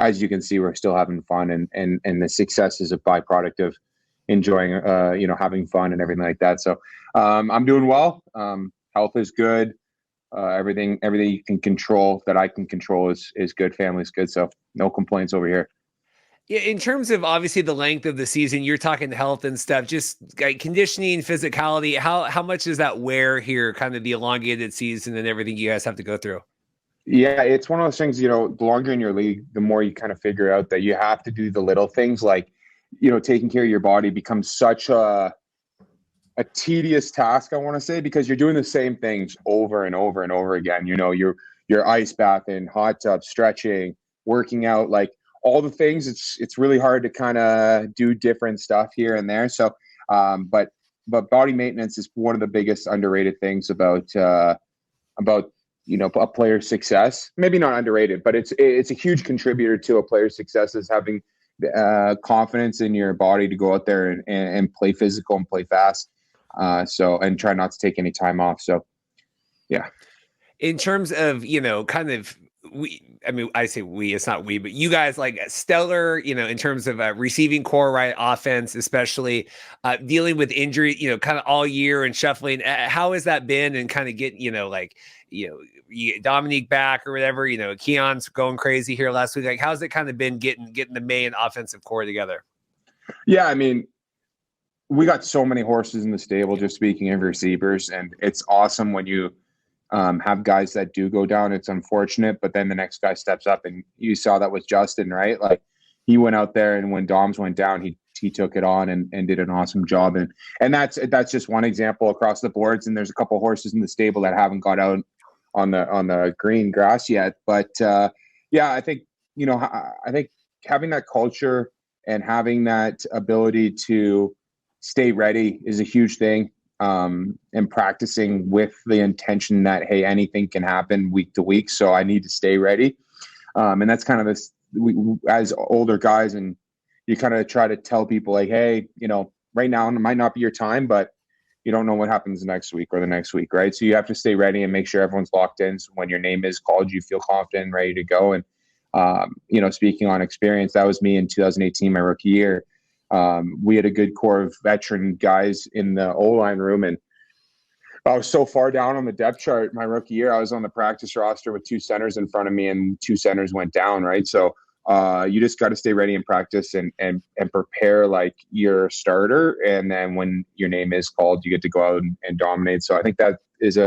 as you can see, we're still having fun, and the success is a byproduct of enjoying, having fun and everything like that. So I'm doing well. Health is good. Everything you can control that I can control is good. Family's good. So no complaints over here. Yeah, in terms of obviously the length of the season, you're talking health and stuff, just like conditioning, physicality. How much does that wear here, kind of the elongated season and everything you guys have to go through? Yeah, it's one of those things, the longer in your league, the more you kind of figure out that you have to do the little things like, taking care of your body becomes such a tedious task, I want to say, because you're doing the same things over and over and over again. You're ice bathing, hot tub, stretching, working out, like all the things. It's really hard to kind of do different stuff here and there. So, but body maintenance is one of the biggest underrated things about a player's success. Maybe not underrated, but it's a huge contributor to a player's success is having confidence in your body to go out there and play physical and play fast. And try not to take any time off. So, yeah. In terms of, kind of, I say we, it's not we, but you guys like stellar, in terms of receiving core, right? Offense, especially dealing with injury, kind of all year and shuffling. How has that been? And kind of get, Dominique back or whatever, Keon's going crazy here last week. Like, how's it kind of been getting the main offensive core together? Yeah. I mean, we got so many horses in the stable, just speaking of receivers, and it's awesome when you have guys that do go down. It's unfortunate, but then the next guy steps up, and you saw that with Justin, right? Like he went out there, and when Doms went down, he took it on and did an awesome job. And that's just one example across the boards. And there's a couple horses in the stable that haven't got out on the green grass yet. But yeah, I think having that culture and having that ability to stay ready is a huge thing. And practicing with the intention that, hey, anything can happen week to week. So I need to stay ready. And that's kind of this, as older guys, and you kind of try to tell people like, hey, right now it might not be your time, but you don't know what happens next week or the next week. Right. So you have to stay ready and make sure everyone's locked in. So when your name is called, you feel confident and ready to go. And, speaking on experience, that was me in 2018, my rookie year. We had a good core of veteran guys in the O-line room, and I was so far down on the depth chart my rookie year. I was on the practice roster with two centers in front of me, and two centers went down, right? So you just got to stay ready in practice and prepare like your starter, and then when your name is called, you get to go out and dominate. So I think that is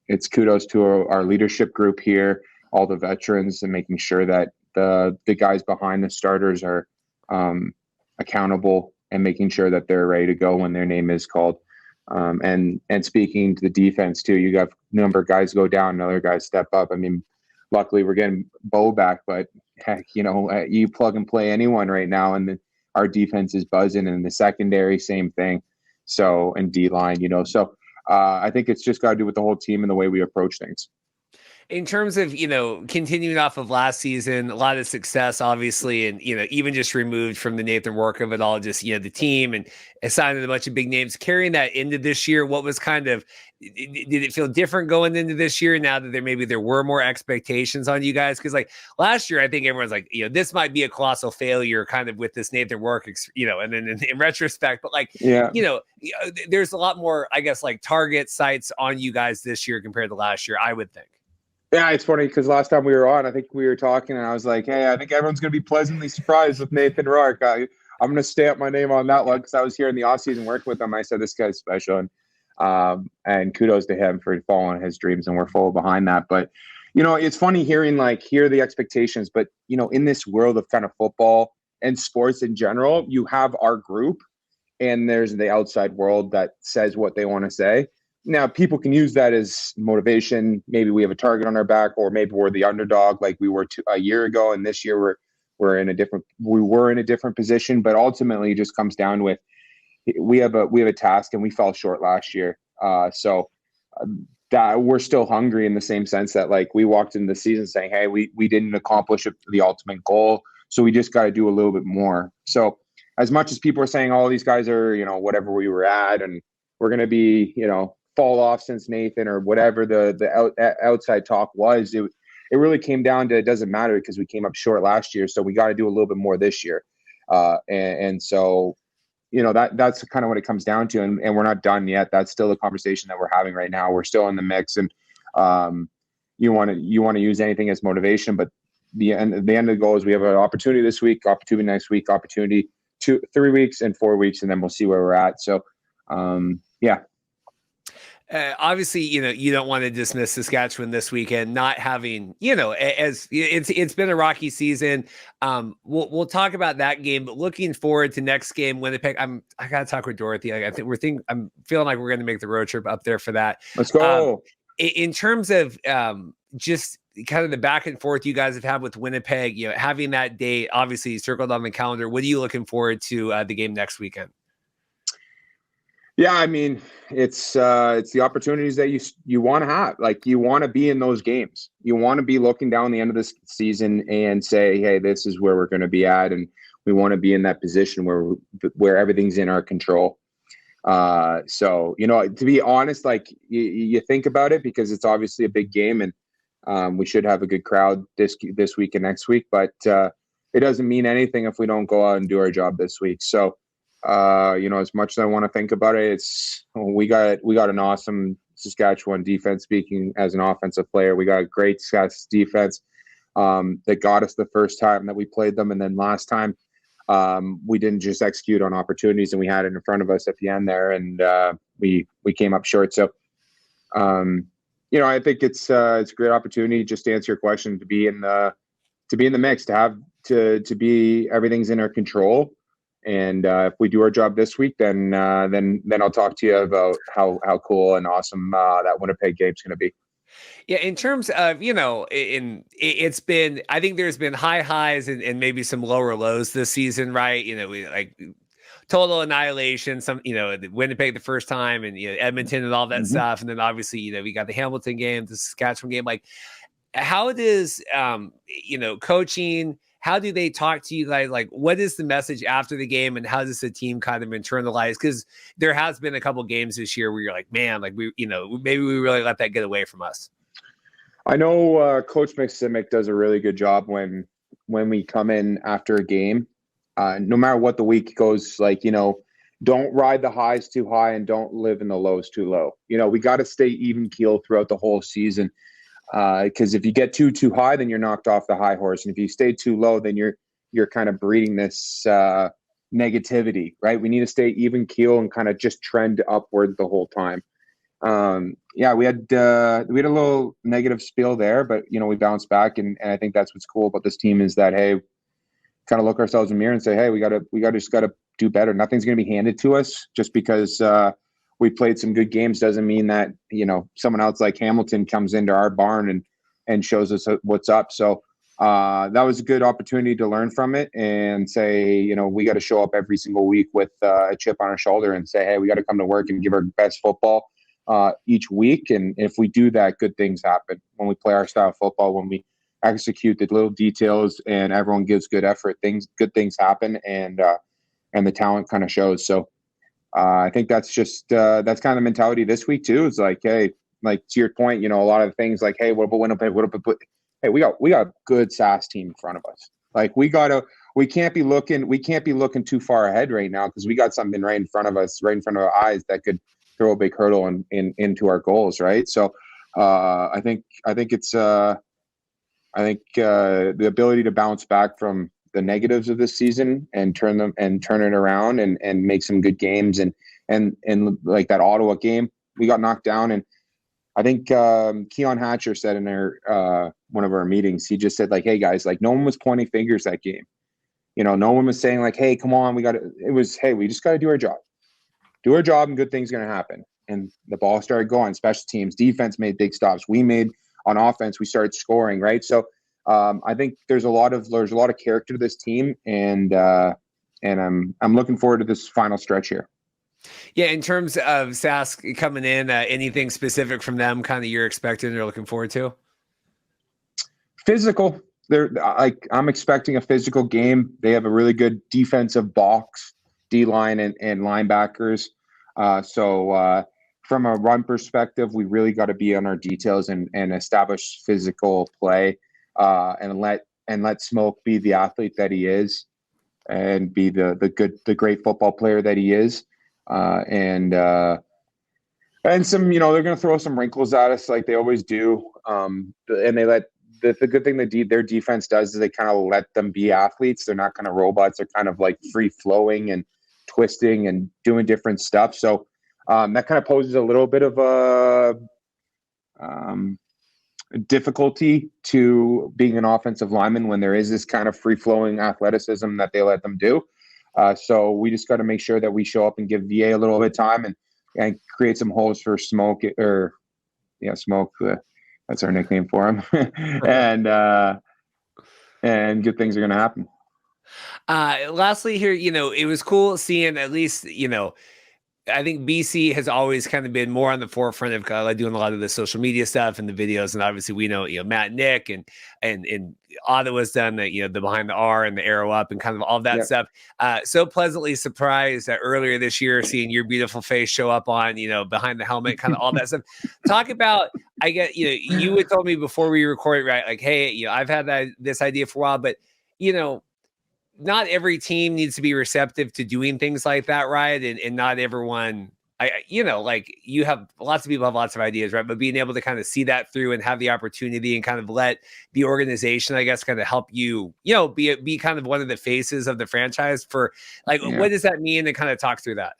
it's kudos to our leadership group here, all the veterans, and making sure that the guys behind the starters are accountable and making sure that they're ready to go when their name is called. And speaking to the defense too, you got a number of guys go down, another guys step up. I mean, luckily we're getting Bo back, but heck, you plug and play anyone right now, and our defense is buzzing, and the secondary, same thing. So, and D line, so I think it's just got to do with the whole team and the way we approach things. In terms of, continuing off of last season, a lot of success, obviously, and, even just removed from the Nathan Rourke of it all, just, the team and assigning a bunch of big names, carrying that into this year. What was did it feel different going into this year now that there were more expectations on you guys? Because like last year, I think everyone's like, this might be a colossal failure kind of with this Nathan Rourke, and then in retrospect, but like, there's a lot more, I guess, like target sites on you guys this year compared to last year, I would think. Yeah, it's funny because last time we were on, I think we were talking and I was like, hey, I think everyone's going to be pleasantly surprised with Nathan Rourke. I'm going to stamp my name on that one because I was here in the offseason working with him. I said, this guy's special. And kudos to him for following his dreams. And we're full behind that. But, it's funny hearing here are the expectations. But, in this world of kind of football and sports in general, you have our group and there's the outside world that says what they want to say. Now, people can use that as motivation. Maybe we have a target on our back, or maybe we're the underdog like we were a year ago. And this year we were in a different position. But ultimately, it just comes down with we have a task, and we fell short last year. So that we're still hungry in the same sense that like we walked into the season saying, hey, we didn't accomplish the ultimate goal, so we just got to do a little bit more. So as much as people are saying all these guys are whatever we were at, and we're going to be fall off since Nathan or whatever the outside talk was, it really came down to it doesn't matter because we came up short last year, so we got to do a little bit more this year. And so that's kind of what it comes down to, and we're not done yet. That's still the conversation that we're having right now. We're still in the mix, and you want to use anything as motivation, but the end of the goal is we have an opportunity this week, opportunity next week, opportunity 3 weeks and 4 weeks, and then we'll see where we're at. So yeah. Obviously, you don't want to dismiss Saskatchewan this weekend, not having, as it's been a rocky season. We'll talk about that game, but looking forward to next game, Winnipeg. I gotta talk with Dorothy. I'm feeling like we're going to make the road trip up there for that. Let's go. In terms of just kind of the back and forth you guys have had with Winnipeg, having that date obviously circled on the calendar. What are you looking forward to the game next weekend? Yeah, I mean, it's the opportunities that you want to have. Like, you want to be in those games. You want to be looking down the end of this season and say, hey, this is where we're going to be at, and we want to be in that position where everything's in our control. So, to be honest, like you think about it because it's obviously a big game, and we should have a good crowd this week and next week. But it doesn't mean anything if we don't go out and do our job this week. So. As much as I want to think about it, we got an awesome Saskatchewan defense. Speaking as an offensive player, we got a great Saskatchewan defense that got us the first time that we played them, and then last time we didn't just execute on opportunities, and we had it in front of us at the end there, and we came up short. So, I think it's a great opportunity, just to answer your question, to be in the mix, to be everything's in our control. And if we do our job this week, then I'll talk to you about how cool and awesome that Winnipeg game's going to be. Yeah, in terms of, it's been, I think there's been high highs and maybe some lower lows this season, right? We like total annihilation, some, Winnipeg the first time, and Edmonton and all that stuff. And then obviously, we got the Hamilton game, the Saskatchewan game. Like, how does, coaching, how do they talk to you guys? Like, what is the message after the game, and how does the team kind of internalize? Because there has been a couple games this year where you're like, man, like maybe we really let that get away from us. I know Coach McSimic does a really good job when we come in after a game, no matter what the week goes, like, don't ride the highs too high and don't live in the lows too low. We got to stay even keel throughout the whole season. Because if you get too high, then you're knocked off the high horse, and if you stay too low, then you're kind of breeding this negativity, right? We need to stay even keel and kind of just trend upward the whole time. We had a little negative spiel there, but we bounced back, and I think that's what's cool about this team is that, hey, kind of look ourselves in the mirror and say, hey, we just gotta do better. Nothing's going to be handed to us just because we played some good games doesn't mean that, someone else like Hamilton comes into our barn and shows us what's up. So that was a good opportunity to learn from it and say, we got to show up every single week with a chip on our shoulder and say, hey, we got to come to work and give our best football. each week. And if we do that, good things happen. When we play our style of football, when we execute the little details and everyone gives good effort, good things happen, and the talent kind of shows. So I think that's just that's kind of the mentality this week too. It's like, hey, like to your point, a lot of things like, hey, what about Winnipeg? Hey, we got a good SAS team in front of us. Like we can't be looking too far ahead right now, because we got something right in front of us, right in front of our eyes, that could throw a big hurdle into our goals, right? So I think the ability to bounce back from the negatives of this season and turn it around and make some good games, and like that Ottawa game, we got knocked down, and I think Keon Hatcher said in one of our meetings, he just said, like, hey guys, like no one was pointing fingers that game. No one was saying like, hey, come on, it was, hey, we just got to do our job and good things going to happen. And the ball started going. Special teams, defense made big stops. We made on offense, we started scoring, right? So I think there's a lot of character to this team, and I'm looking forward to this final stretch here. Yeah, in terms of SAS coming in, anything specific from them kind of you're expecting or looking forward to? Physical. I'm expecting a physical game. They have a really good defensive box, D-line and linebackers. So from a run perspective, we really got to be on our details and establish physical play, and let Smoke be the athlete that he is, and be the great football player that he is. And some, they're going to throw some wrinkles at us like they always do. And they let the good thing that their defense does is they kind of let them be athletes. They're not kind of robots. They're kind of like free flowing and twisting and doing different stuff. So that kind of poses a little bit of a difficulty to being an offensive lineman when there is this kind of free flowing athleticism that they let them do. So we just got to make sure that we show up and give VA a little bit of time and create some holes for Smoke, Smoke. That's our nickname for him. and good things are going to happen. Lastly here, it was cool seeing at least, I think BC has always kind of been more on the forefront of kind of doing a lot of the social media stuff and the videos. And obviously we know, Matt and Nick and Ottawa's done the behind the R and the arrow up and kind of all that stuff. So pleasantly surprised that earlier this year, seeing your beautiful face show up on, behind the helmet, kind of all that stuff. Talk about, I get, you had told me before we recorded, right? Like, hey, I've had this idea for a while, but, not every team needs to be receptive to doing things like that, right? And not everyone, like you have lots of people have lots of ideas, right? But being able to kind of see that through and have the opportunity and kind of let the organization, I guess, kind of help you, be kind of one of the faces of the franchise for what does that mean? And kind of talk through that.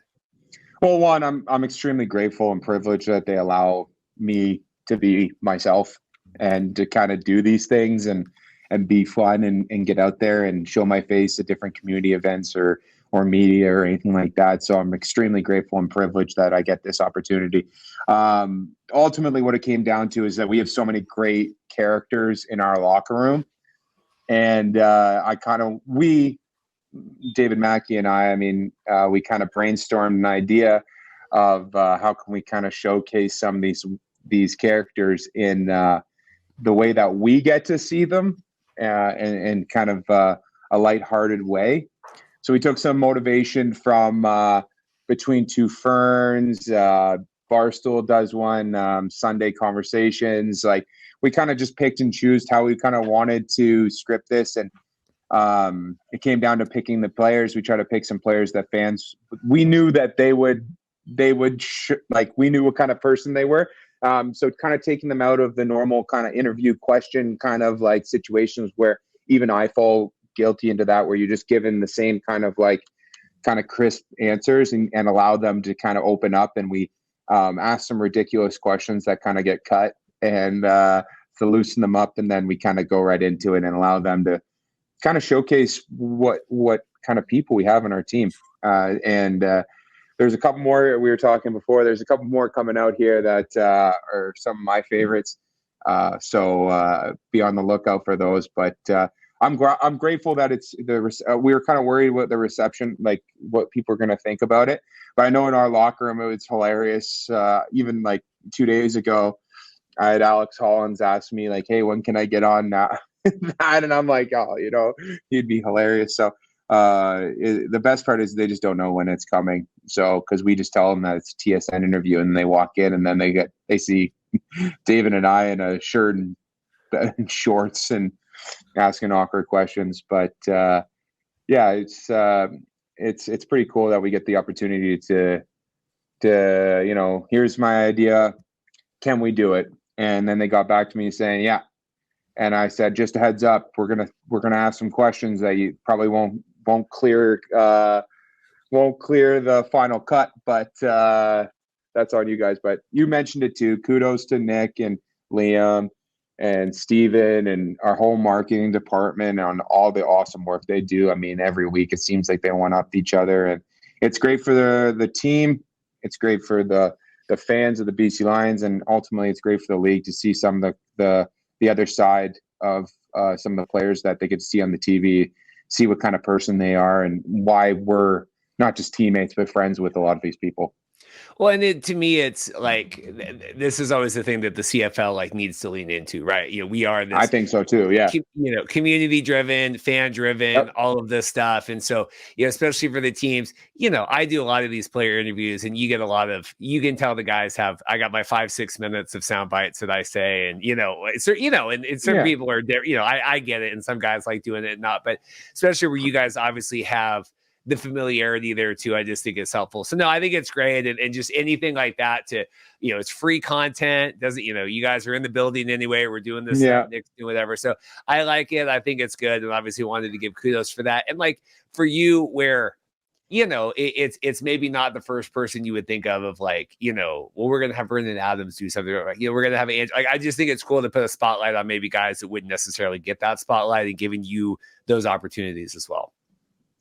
Well, one, I'm extremely grateful and privileged that they allow me to be myself and to kind of do these things and be fun and get out there and show my face at different community events or media or anything like that. So I'm extremely grateful and privileged that I get this opportunity. Ultimately, what it came down to is that we have so many great characters in our locker room. And David Mackey and I we kind of brainstormed an idea of how can we kind of showcase some of these characters in the way that we get to see them. And kind of a lighthearted way. So we took some motivation from Between Two Ferns. Barstool does one, Sunday Conversations. Like we kind of just picked and chose how we kind of wanted to script this. And it came down to picking the players. We tried to pick some players that fans, we knew that we knew what kind of person they were. So kind of taking them out of the normal kind of interview question kind of like situations where even I fall guilty into that, where you're just given the same kind of crisp answers and allow them to kind of open up. And we ask some ridiculous questions that kind of get cut and to loosen them up. And then we kind of go right into it and allow them to kind of showcase what kind of people we have in our team. There's a couple more we were talking before. There's a couple more coming out here that are some of my favorites. So be on the lookout for those. But I'm grateful that it's we were kind of worried what the reception, like what people are going to think about it. But I know in our locker room, it's hilarious. Even like 2 days ago, I had Alex Hollins ask me like, "Hey, when can I get on that?" And I'm like, "Oh, he'd be hilarious." So the best part is they just don't know when it's coming. So because we just tell them that it's a TSN interview, and they walk in, and then they see David and I in a shirt and shorts and asking awkward questions. But yeah, it's pretty cool that we get the opportunity to here's my idea, can we do it? And then they got back to me saying, yeah. And I said, just a heads up, we're gonna ask some questions that you probably won't clear the final cut, but that's on you guys. But you mentioned it too. Kudos to Nick and Liam and Steven and our whole marketing department on all the awesome work they do. I mean, every week it seems like they one-up each other, and it's great for the team. It's great for the fans of the BC Lions, and ultimately it's great for the league to see some of the other side of some of the players that they get to see on the TV, see what kind of person they are and why we're not just teammates, but friends with a lot of these people. Well, and to me, it's like this is always the thing that the CFL like needs to lean into, right? We are this. I think so too. Yeah, community driven, fan driven, yep. All of this stuff, and so especially for the teams, I do a lot of these player interviews, and you get you can tell the guys I got my 5-6 minutes of sound bites that I say, and and some people are there. I get it, and some guys like doing it, not, but especially where you guys obviously have the familiarity there too. I just think it's helpful. So no, I think it's great. And just anything like that to, it's free content. Doesn't, you guys are in the building anyway. We're doing this, Nick's doing whatever. So I like it. I think it's good. And obviously wanted to give kudos for that. And like for you where, it's maybe not the first person you would think of like, well, we're going to have Brendan Adams do something. We're going to have Andrew. Like, I just think it's cool to put a spotlight on maybe guys that wouldn't necessarily get that spotlight and giving you those opportunities as well.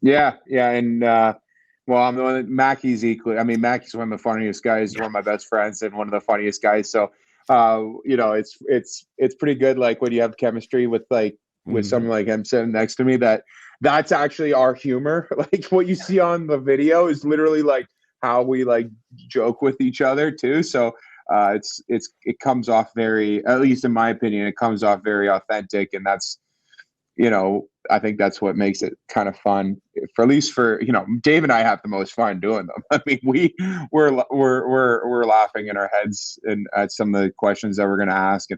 Yeah, and well, I'm the one that Mackey's equally. I mean, Mackey's one of the funniest guys, one of my best friends, and one of the funniest guys. So, it's pretty good. Like when you have chemistry with someone like him sitting next to me, that's actually our humor. Like what you see on the video is literally like how we like joke with each other too. So it comes off very, at least in my opinion, it comes off very authentic, and that's. I think that's what makes it kind of fun. For at least Dave and I have the most fun doing them. I mean, we're laughing in our heads and at some of the questions that we're going to ask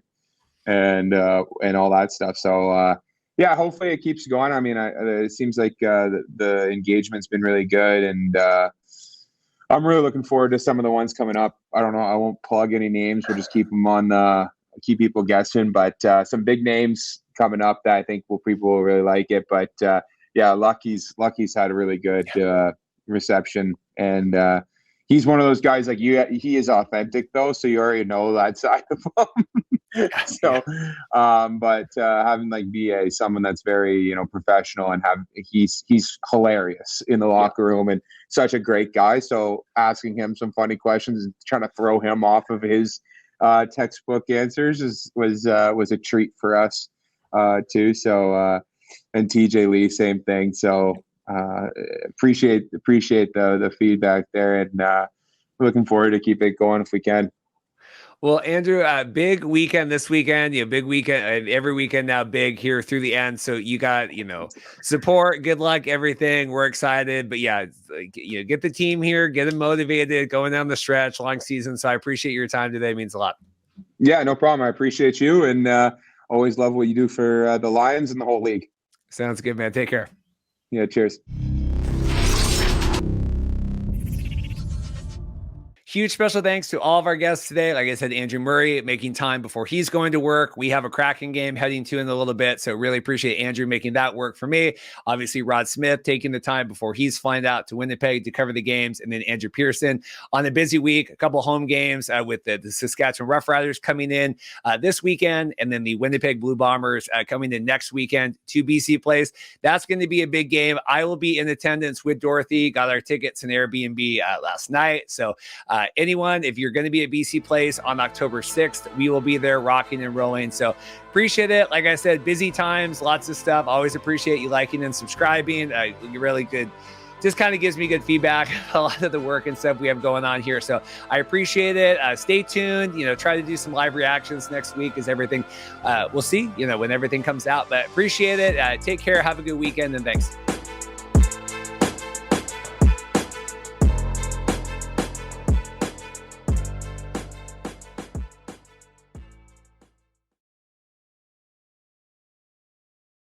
and all that stuff. So yeah, hopefully it keeps going. I mean, it seems like the engagement's been really good, and I'm really looking forward to some of the ones coming up. I don't know. I won't plug any names. We'll just keep them on. Keep people guessing, but some big names coming up that I think people will really like it. But yeah, Lucky's had a really good reception, and he's one of those guys like you. He is authentic though, so you already know that side of him. So, but having like BA, someone that's very professional, and he's hilarious in the locker room and such a great guy. So asking him some funny questions and trying to throw him off of his textbook answers was a treat for us too. So and TJ Lee, same thing. So appreciate the feedback there, and looking forward to keep it going if we can. Well, Andrew, big weekend this weekend, big weekend, every weekend now, big here through the end. So you got, support, good luck, everything. We're excited, but yeah, get the team here, get them motivated, going down the stretch, long season. So I appreciate your time today. It means a lot. Yeah, no problem. I appreciate you, and always love what you do for the Lions and the whole league. Sounds good, man. Take care. Yeah, cheers. Huge special thanks to all of our guests today. Like I said, Andrew Murray making time before he's going to work. We have a Kraken game heading to in a little bit, so really appreciate Andrew making that work for me. Obviously, Rod Smith taking the time before he's flying out to Winnipeg to cover the games, and then Andrew Peirson on a busy week, a couple home games with the Saskatchewan Roughriders coming in this weekend, and then the Winnipeg Blue Bombers coming in next weekend to BC Place. That's going to be a big game. I will be in attendance with Dorothy. Got our tickets and Airbnb last night, so anyone, if you're going to be at BC Place on October 6th, we will be there rocking and rolling. So appreciate it. Like I said, busy times, lots of stuff. Always appreciate you liking and subscribing. You're really good. Just kind of gives me good feedback, a lot of the work and stuff we have going on here. So I appreciate it. Stay tuned, try to do some live reactions next week as everything, we'll see, when everything comes out, but appreciate it. Take care. Have a good weekend and thanks.